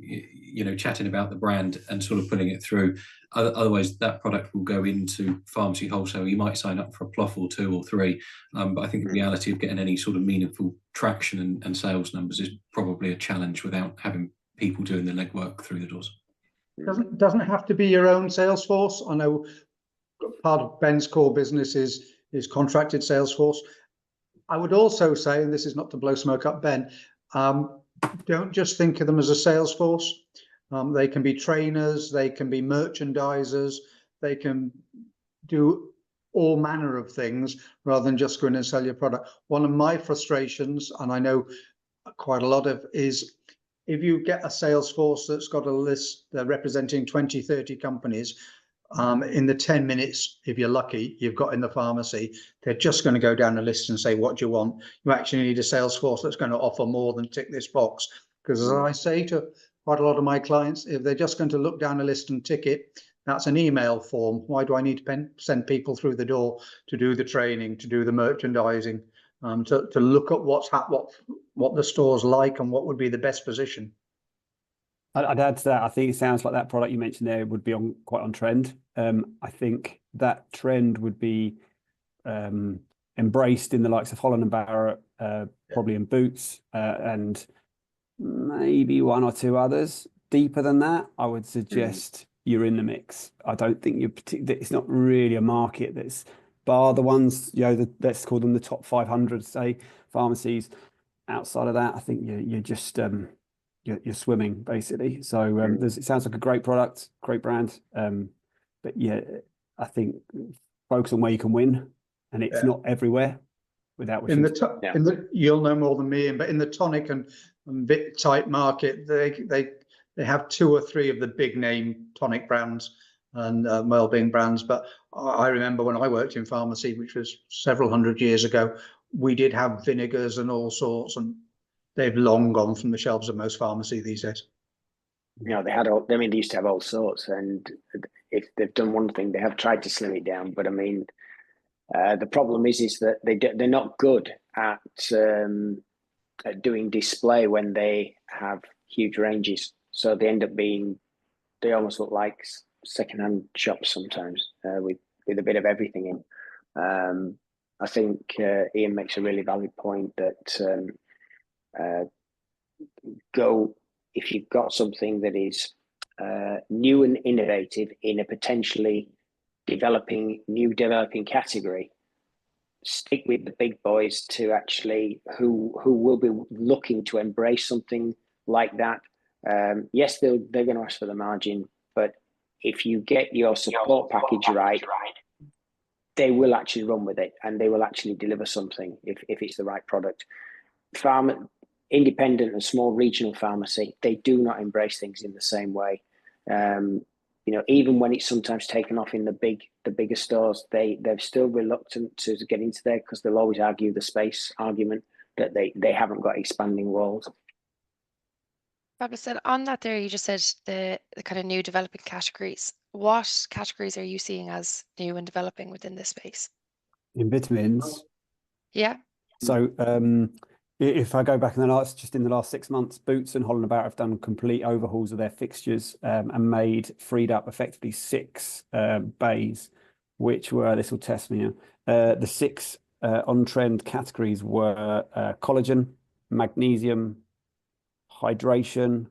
you know, chatting about the brand and sort of putting it through. Otherwise, that product will go into pharmacy wholesale. You might sign up for a plough or two or three, but I think the reality of getting any sort of meaningful traction and sales numbers is probably a challenge without having people doing the legwork through the doors. Doesn't have to be your own sales force. I know part of Ben's core business is contracted sales force. I would also say, and this is not to blow smoke up Ben, don't just think of them as a sales force. They can be trainers, they can be merchandisers, they can do all manner of things rather than just go in and sell your product. One of my frustrations, and I know quite a lot of, is if you get a sales force that's got a list, they're representing 20, 30 companies, in the 10 minutes, if you're lucky, you've got in the pharmacy, they're just going to go down the list and say, what do you want? You actually need a sales force that's going to offer more than tick this box. Because as I say to quite a lot of my clients, if they're just going to look down a list and tick it, that's an email form. Why do I need to send people through the door to do the training, to do the merchandising, to look at what the store's like and what would be the best position? I'd add to that. I think it sounds like that product you mentioned there would be quite on trend. I think that trend would be embraced in the likes of Holland & Barrett, probably in Boots, and maybe one or two others. Deeper than that, I would suggest you're in the mix. I don't think you're it's not really a market that's, bar the ones, you know, let's call them the top 500, say, pharmacies. Outside of that, I think you're just you're swimming basically. So it sounds like a great product, great brand, but yeah, I think focus on where you can win, and it's not everywhere. Without wishing you'll know more than me, but in the tonic and a bit tight market. They have 2 or 3 of the big name tonic brands and wellbeing brands. But I remember when I worked in pharmacy, which was several hundred years ago, we did have vinegars and all sorts, and they've long gone from the shelves of most pharmacy these days. You know, they used to have all sorts, and if they've done one thing, they have tried to slim it down. But I mean, the problem is that they're not good at doing display when they have huge ranges. So they end up they almost look like secondhand shops sometimes, with a bit of everything in. I think Ian makes a really valid point that if you've got something that is new and innovative in a potentially developing category, stick with the big boys to actually who will be looking to embrace something like that. Yes, they're going to ask for the margin, but if you get your support package right, they will actually run with it, and they will actually deliver something if it's the right product. Independent and small regional pharmacy, they do not embrace things in the same way. You know, even when it's sometimes taken off in the bigger stores, they're still reluctant to get into there because they'll always argue the space argument that they haven't got expanding walls. Fabulous. Said on that there, you just said the kind of new developing categories. What categories are you seeing as new and developing within this space? In vitamins. Yeah. So if I go back in the last 6 months, Boots and Holland About have done complete overhauls of their fixtures and freed up effectively 6 bays, which were, this will test me now, the 6 on-trend categories were collagen, magnesium, hydration,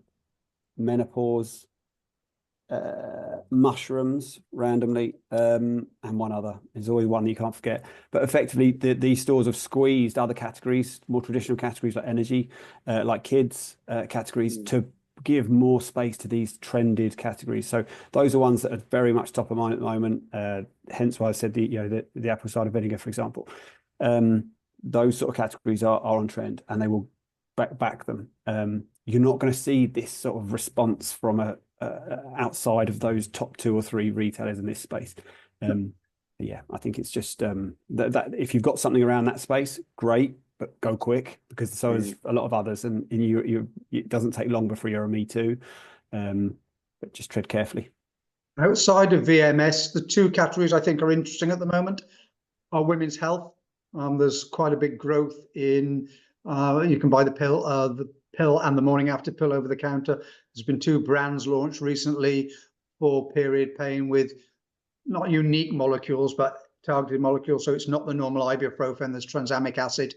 menopause, mushrooms randomly, and one other. There's always one you can't forget. But effectively, these stores have squeezed other categories, more traditional categories like energy, like kids categories, to give more space to these trended categories. So those are ones that are very much top of mind at the moment. Hence why I said the apple cider vinegar, for example. Those sort of categories are on trend, and they will back them. You're not going to see this sort of response from outside of those top 2 or 3 retailers in this space. Yeah, I think it's just that if you've got something around that space, great, but go quick, because so is a lot of others, and it doesn't take long before you're a me too. But just tread carefully. Outside of VMS, the 2 categories I think are interesting at the moment are women's health. There's quite a big growth in you can buy the pill and the morning after pill over the counter. There's been 2 brands launched recently for period pain with not unique molecules, but targeted molecules. So it's not the normal ibuprofen, there's tranexamic acid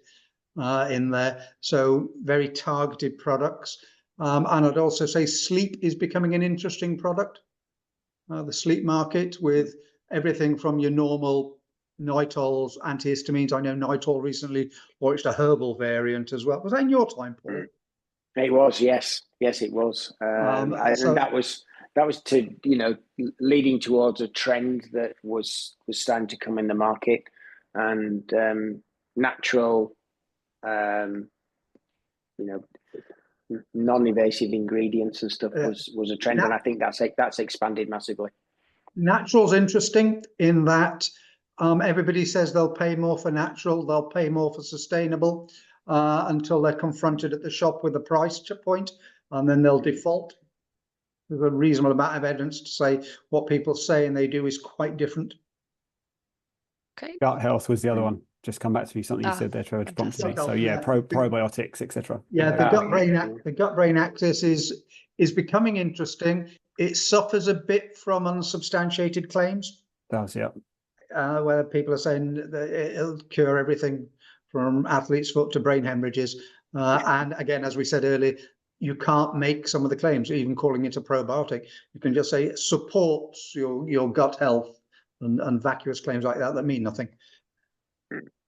in there. So very targeted products. And I'd also say sleep is becoming an interesting product. The sleep market, with everything from your normal Nitols, antihistamines. I know Nitol recently launched a herbal variant as well. Was that in your time, Paul? It was, yes, it was. And that was to, you know, leading towards a trend that was starting to come in the market, and natural, you know, non-invasive ingredients and stuff was a trend, and I think that's expanded massively. Natural's interesting in that everybody says they'll pay more for natural, they'll pay more for sustainable, until they're confronted at the shop with a price point, and then they'll default. There's a reasonable amount of evidence to say what people say and they do is quite different. Okay. Gut health was the other one. Just come back to me, something you said there, Trevor, to prompt me. So yeah, probiotics, etc. Yeah, the gut-brain axis is becoming interesting. It suffers a bit from unsubstantiated claims. Does, yeah. Where people are saying that it'll cure everything from athlete's foot to brain hemorrhages. And again, as we said earlier, you can't make some of the claims, even calling it a probiotic. You can just say it supports your gut health, and vacuous claims like that mean nothing.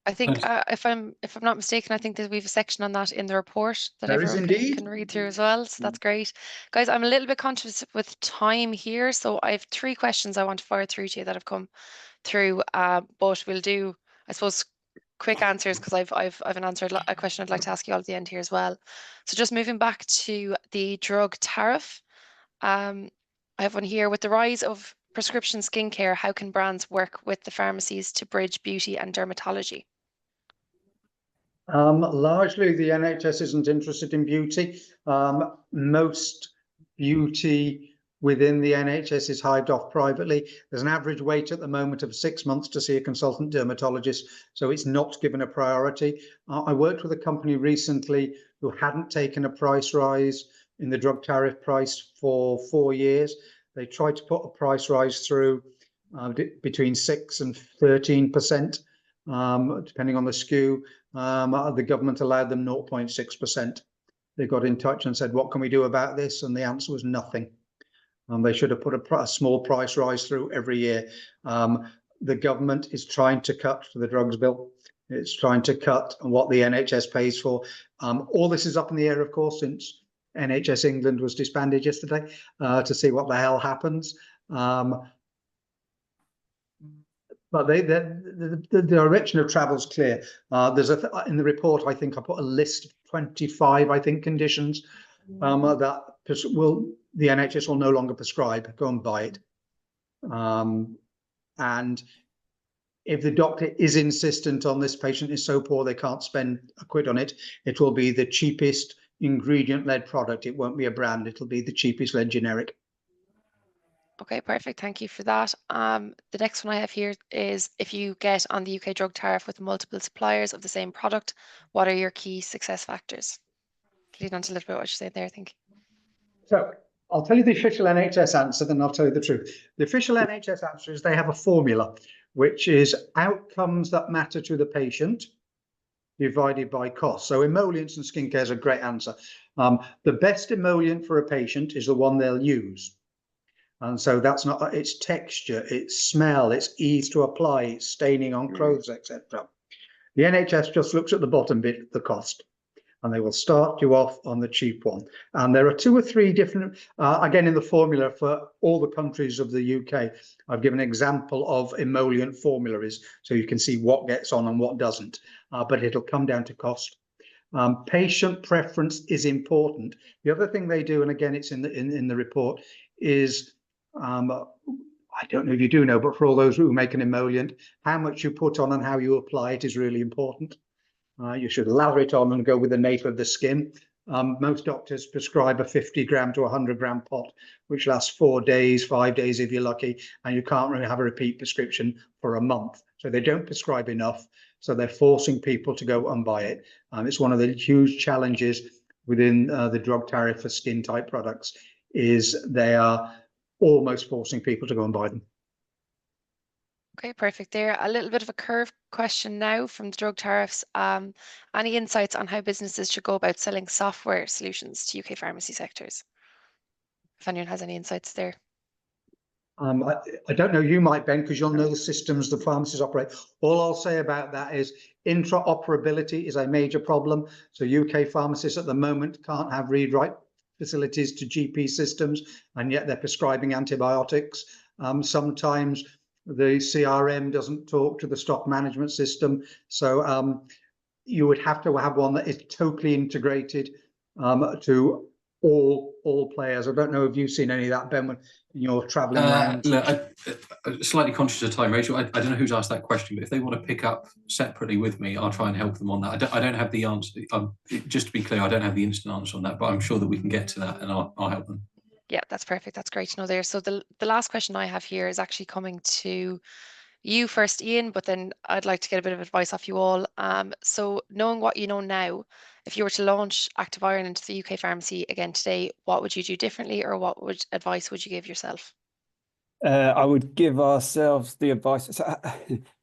I think if I'm not mistaken, I think that we have a section on that in the report that everyone can read through as well. So that's great. Guys, I'm a little bit conscious with time here. So I have 3 questions I want to fire through to you that have come through. But we'll do, I suppose, quick answers because I've an answer, a question I'd like to ask you all at the end here as well. So just moving back to the drug tariff, I have one here. With the rise of prescription skincare, how can brands work with the pharmacies to bridge beauty and dermatology? Largely, the NHS isn't interested in beauty. Most beauty within the NHS is hived off privately. There's an average wait at the moment of 6 months to see a consultant dermatologist, so it's not given a priority. I worked with a company recently who hadn't taken a price rise in the drug tariff price for 4 years. They tried to put a price rise through between 6 and 13%, depending on the SKU. The government allowed them 0.6%. They got in touch and said, what can we do about this? And the answer was nothing. They should have put a small price rise through every year. The government is trying to cut for the drugs bill. It's trying to cut what the NHS pays for. All this is up in the air, of course, since NHS England was disbanded yesterday, to see what the hell happens. But the direction of travel is clear. There's in the report, I think I put a list of 25, I think, conditions that the NHS will no longer prescribe. Go and buy it. And if the doctor is insistent on this patient is so poor they can't spend a quid on it, it will be the cheapest ingredient-led product. It won't be a brand. It'll be the cheapest led generic. Okay, perfect. Thank you for that. The next one I have here is, if you get on the UK drug tariff with multiple suppliers of the same product, what are your key success factors? Lead on to a little bit what you said there, I think. So I'll tell you the official NHS answer, then I'll tell you the truth. The official NHS answer is they have a formula, which is outcomes that matter to the patient divided by cost. So emollients and skincare is a great answer. The best emollient for a patient is the one they'll use. And so that's not, it's texture, it's smell, it's ease to apply, it's staining on clothes, etc. The NHS just looks at the bottom bit, the cost, and they will start you off on the cheap one. And there are 2 or 3 different, again, in the formula for all the countries of the UK, I've given an example of emollient formularies, so you can see what gets on and what doesn't, but it'll come down to cost. Patient preference is important. The other thing they do, and again, it's in the report, is I don't know if you do know, but for all those who make an emollient, how much you put on and how you apply it is really important. You should lather it on and go with the nape of the skin. Most doctors prescribe a 50 gram to 100 gram pot, which lasts 4 days, 5 days if you're lucky, and you can't really have a repeat prescription for a month. So they don't prescribe enough. So they're forcing people to go and buy it. It's one of the huge challenges within the drug tariff for skin type products, is they are almost forcing people to go and buy them. Okay, perfect. There, a little bit of a curve question now from the drug tariffs. Any insights on how businesses should go about selling software solutions to UK pharmacy sectors? If anyone has any insights there. I don't know, you might, Ben, because you'll know the systems the pharmacies operate. All I'll say about that is interoperability is a major problem. So UK pharmacists at the moment can't have read-write facilities to GP systems, and yet they're prescribing antibiotics. Sometimes the CRM doesn't talk to the stock management system. So you would have to have one that is totally integrated to all players. I don't know if you've seen any of that, Ben, when you're traveling around. Look, I'm slightly conscious of time, Rachel. I don't know who's asked that question, but if they want to pick up separately with me, I'll try and help them on that. I don't have the answer. Just to be clear, I don't have the instant answer on that, but I'm sure that we can get to that, and I'll help them. Yeah, that's perfect. That's great to know there. So the last question I have here is actually coming to you first, Ian, but then I'd like to get a bit of advice off you all. So knowing what you know now, if you were to launch Active Iron into the UK pharmacy again today, what would you do differently, or what advice would you give yourself? I would give ourselves the advice. So,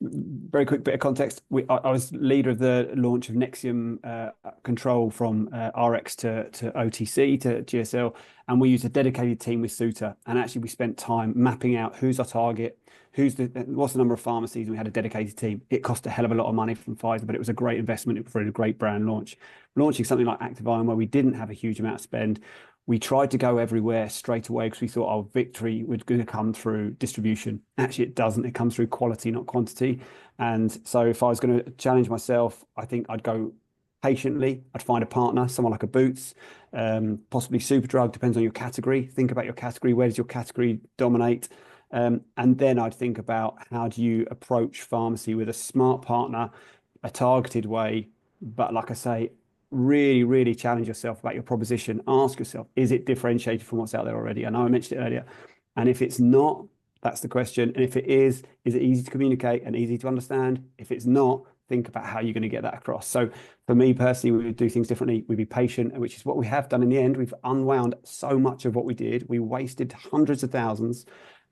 very quick bit of context. I was leader of the launch of Nexium control from RX to OTC to GSL, and we used a dedicated team with Suter. And actually, we spent time mapping out who's our target, what's the number of pharmacies, and we had a dedicated team. It cost a hell of a lot of money from Pfizer, but it was a great investment. It was a great brand launch. Launching something like Active Iron, where we didn't have a huge amount of spend, we tried to go everywhere straight away because we thought our victory was going to come through distribution. Actually, it doesn't. It comes through quality, not quantity. And so if I was going to challenge myself, I think I'd go patiently. I'd find a partner, someone like a Boots, possibly Superdrug, depends on your category. Think about your category. Where does your category dominate? And then I'd think about how do you approach pharmacy with a smart partner, a targeted way. But like I say, really, really challenge yourself about your proposition. Ask yourself, is it differentiated from what's out there already? I know I mentioned it earlier. And if it's not, that's the question. And if it is it easy to communicate and easy to understand? If it's not, think about how you're going to get that across. So for me personally, we would do things differently. We'd be patient, which is what we have done in the end. We've unwound so much of what we did. We wasted hundreds of thousands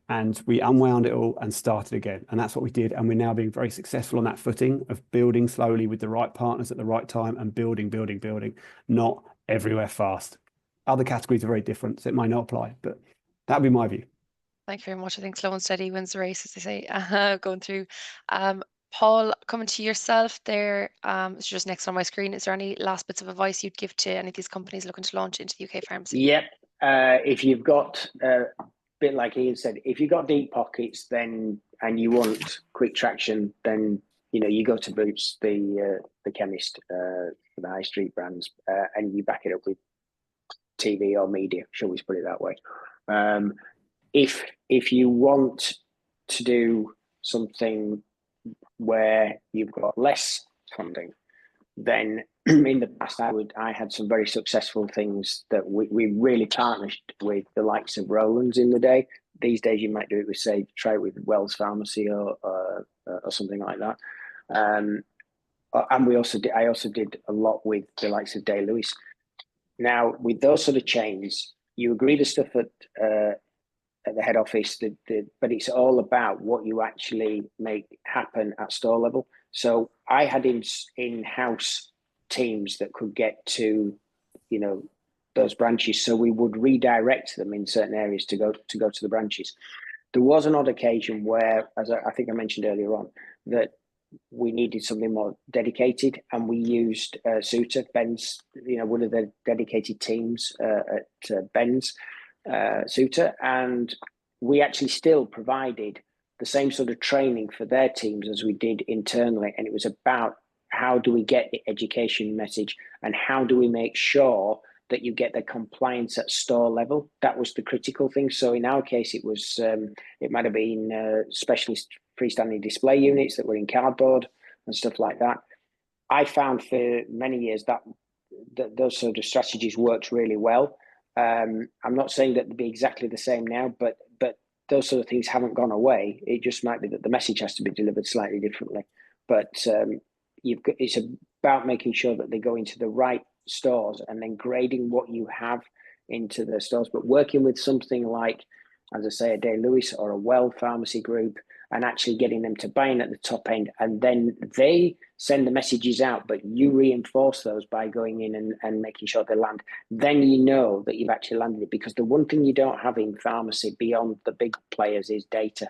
and we unwound it all and started again. And that's what we did. And we're now being very successful on that footing of building slowly with the right partners at the right time and building, not everywhere fast. Other categories are very different, so it might not apply, but that'd be my view. Thank you very much. I think slow and steady wins the race, as they say, going through. Paul, coming to yourself there, it's just next on my screen. Is there any last bits of advice you'd give to any of these companies looking to launch into the UK pharmacy? Yep. If you've got, a bit like Ian said, if you've got deep pockets and you want quick traction, then you go to Boots, the chemist, the high street brands, and you back it up with TV or media, shall we put it that way. If you want to do something where you've got less funding, then in the past I had some very successful things that we really partnered with the likes of Rowlands in the day. These days you might do it with, say, try it with Wells Pharmacy or something like that. And I also did a lot with the likes of Day Lewis. Now with those sort of chains, you agree the stuff at the head office, but it's all about what you actually make happen at store level. So I had in-house teams that could get to, those branches. So we would redirect them in certain areas to go to the branches. There was an odd occasion where, as I think I mentioned earlier on, that we needed something more dedicated, and we used Suter, Ben's, one of the dedicated teams at Ben's, Suter, and we actually still provided the same sort of training for their teams as we did internally. And it was about how do we get the education message and how do we make sure that you get the compliance at store level. That was the critical thing. So in our case, it was it might have been specialist freestanding display units that were in cardboard and stuff like that. I found for many years that those sort of strategies worked really well. I'm not saying that they'd be exactly the same now, but those sort of things haven't gone away. It just might be that the message has to be delivered slightly differently. But it's about making sure that they go into the right stores and then grading what you have into the stores, but working with something like, as I say, a Day Lewis or a Well Pharmacy Group, and actually getting them to buy in at the top end, and then they send the messages out, but you reinforce those by going in and making sure they land. Then you know that you've actually landed it, because the one thing you don't have in pharmacy beyond the big players is data.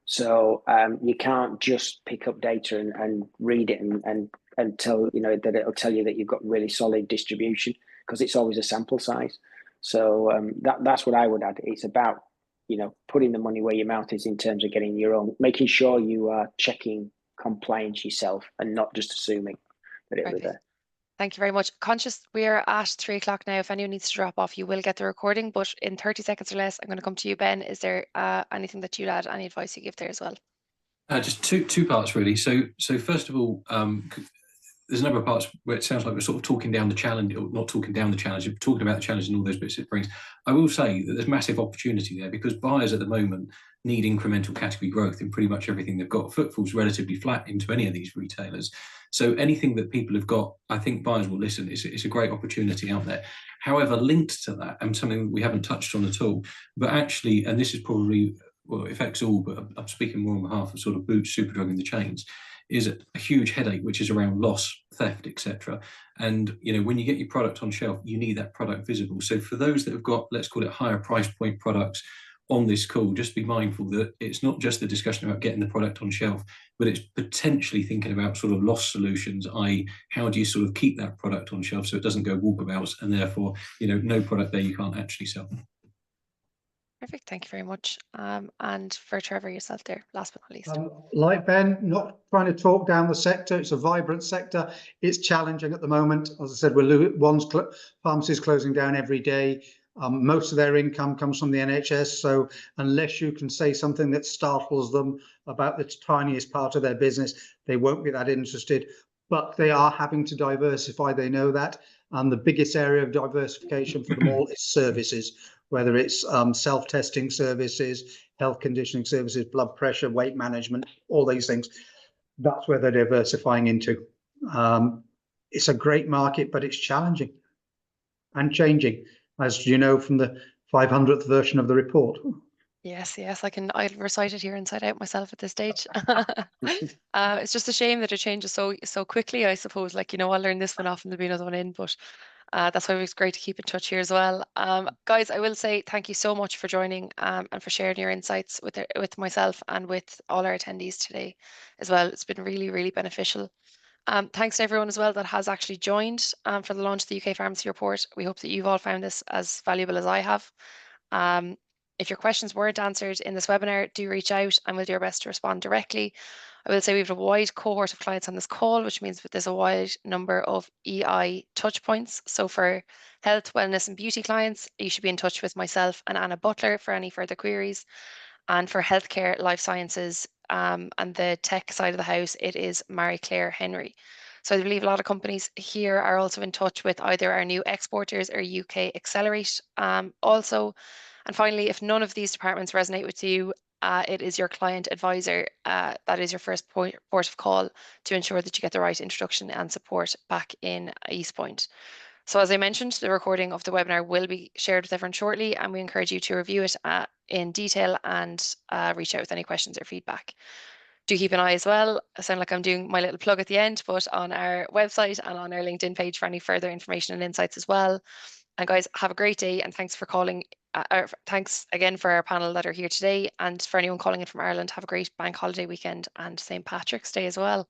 So you can't just pick up data and read it and tell that it'll tell you that you've got really solid distribution, because it's always a sample size. So that's what I would add. It's about putting the money where your mouth is in terms of getting your own, making sure you are checking compliance yourself and not just assuming that it was there. Thank you very much. Conscious we're at 3 o'clock now. If anyone needs to drop off, you will get the recording, but in 30 seconds or less, I'm going to come to you, Ben. Is there anything that you'd add, any advice you give there as well? Just two parts really. So first of all, there's a number of parts where it sounds like we're sort of talking down the challenge, or not talking down the challenge, but talking about the challenge and all those bits it brings. I will say that there's massive opportunity there, because buyers at the moment need incremental category growth in pretty much everything they've got. Footfall's relatively flat into any of these retailers. So anything that people have got, I think buyers will listen. It's a great opportunity out there. However, linked to that, and something we haven't touched on at all, but actually, and this is probably, well, it affects all, but I'm speaking more on behalf of sort of Boots, Superdrug and the chains, is a huge headache, which is around loss, theft, etc. And when you get your product on shelf, you need that product visible. So for those that have got, let's call it higher price point products, on this call, just be mindful that it's not just the discussion about getting the product on shelf, but it's potentially thinking about sort of loss solutions, i.e. how do you sort of keep that product on shelf so it doesn't go walkabouts, and therefore, no product there you can't actually sell. Perfect. Thank you very much. And for Trevor, yourself there, last but not least. Like Ben, not trying to talk down the sector. It's a vibrant sector. It's challenging at the moment. As I said, pharmacies closing down every day. Most of their income comes from the NHS. So unless you can say something that startles them about the tiniest part of their business, they won't be that interested. But they are having to diversify. They know that. And the biggest area of diversification for them all is services, whether it's self-testing services, health conditioning services, blood pressure, weight management, all these things. That's where they're diversifying into. It's a great market, but it's challenging and changing, as you know from the 500th version of the report. Yes, I'll recite it here inside out myself at this stage. It's just a shame that it changes so quickly, I suppose. Like, I'll learn this one off and there'll be another one in, but that's why it's great to keep in touch here as well. Guys, I will say thank you so much for joining and for sharing your insights with myself and with all our attendees today as well. It's been really, really beneficial. Thanks to everyone as well that has actually joined for the launch of the UK Pharmacy Report. We hope that you've all found this as valuable as I have. If your questions weren't answered in this webinar, do reach out and we'll do our best to respond directly. I will say we have a wide cohort of clients on this call, which means that there's a wide number of EI touch points. So for health, wellness and beauty clients, you should be in touch with myself and Anna Butler for any further queries. And for healthcare, life sciences and the tech side of the house, it is Marie-Claire Henry. So I believe a lot of companies here are also in touch with either our new exporters or UK Accelerate also. And finally, if none of these departments resonate with you, it is your client advisor. That is your first port of call to ensure that you get the right introduction and support back in East Point. So as I mentioned, the recording of the webinar will be shared with everyone shortly, and we encourage you to review it in detail and reach out with any questions or feedback. Do keep an eye as well. I sound like I'm doing my little plug at the end, but on our website and on our LinkedIn page for any further information and insights as well. And guys, have a great day, and thanks for calling. Thanks again for our panel that are here today, and for anyone calling in from Ireland, have a great bank holiday weekend and St. Patrick's Day as well.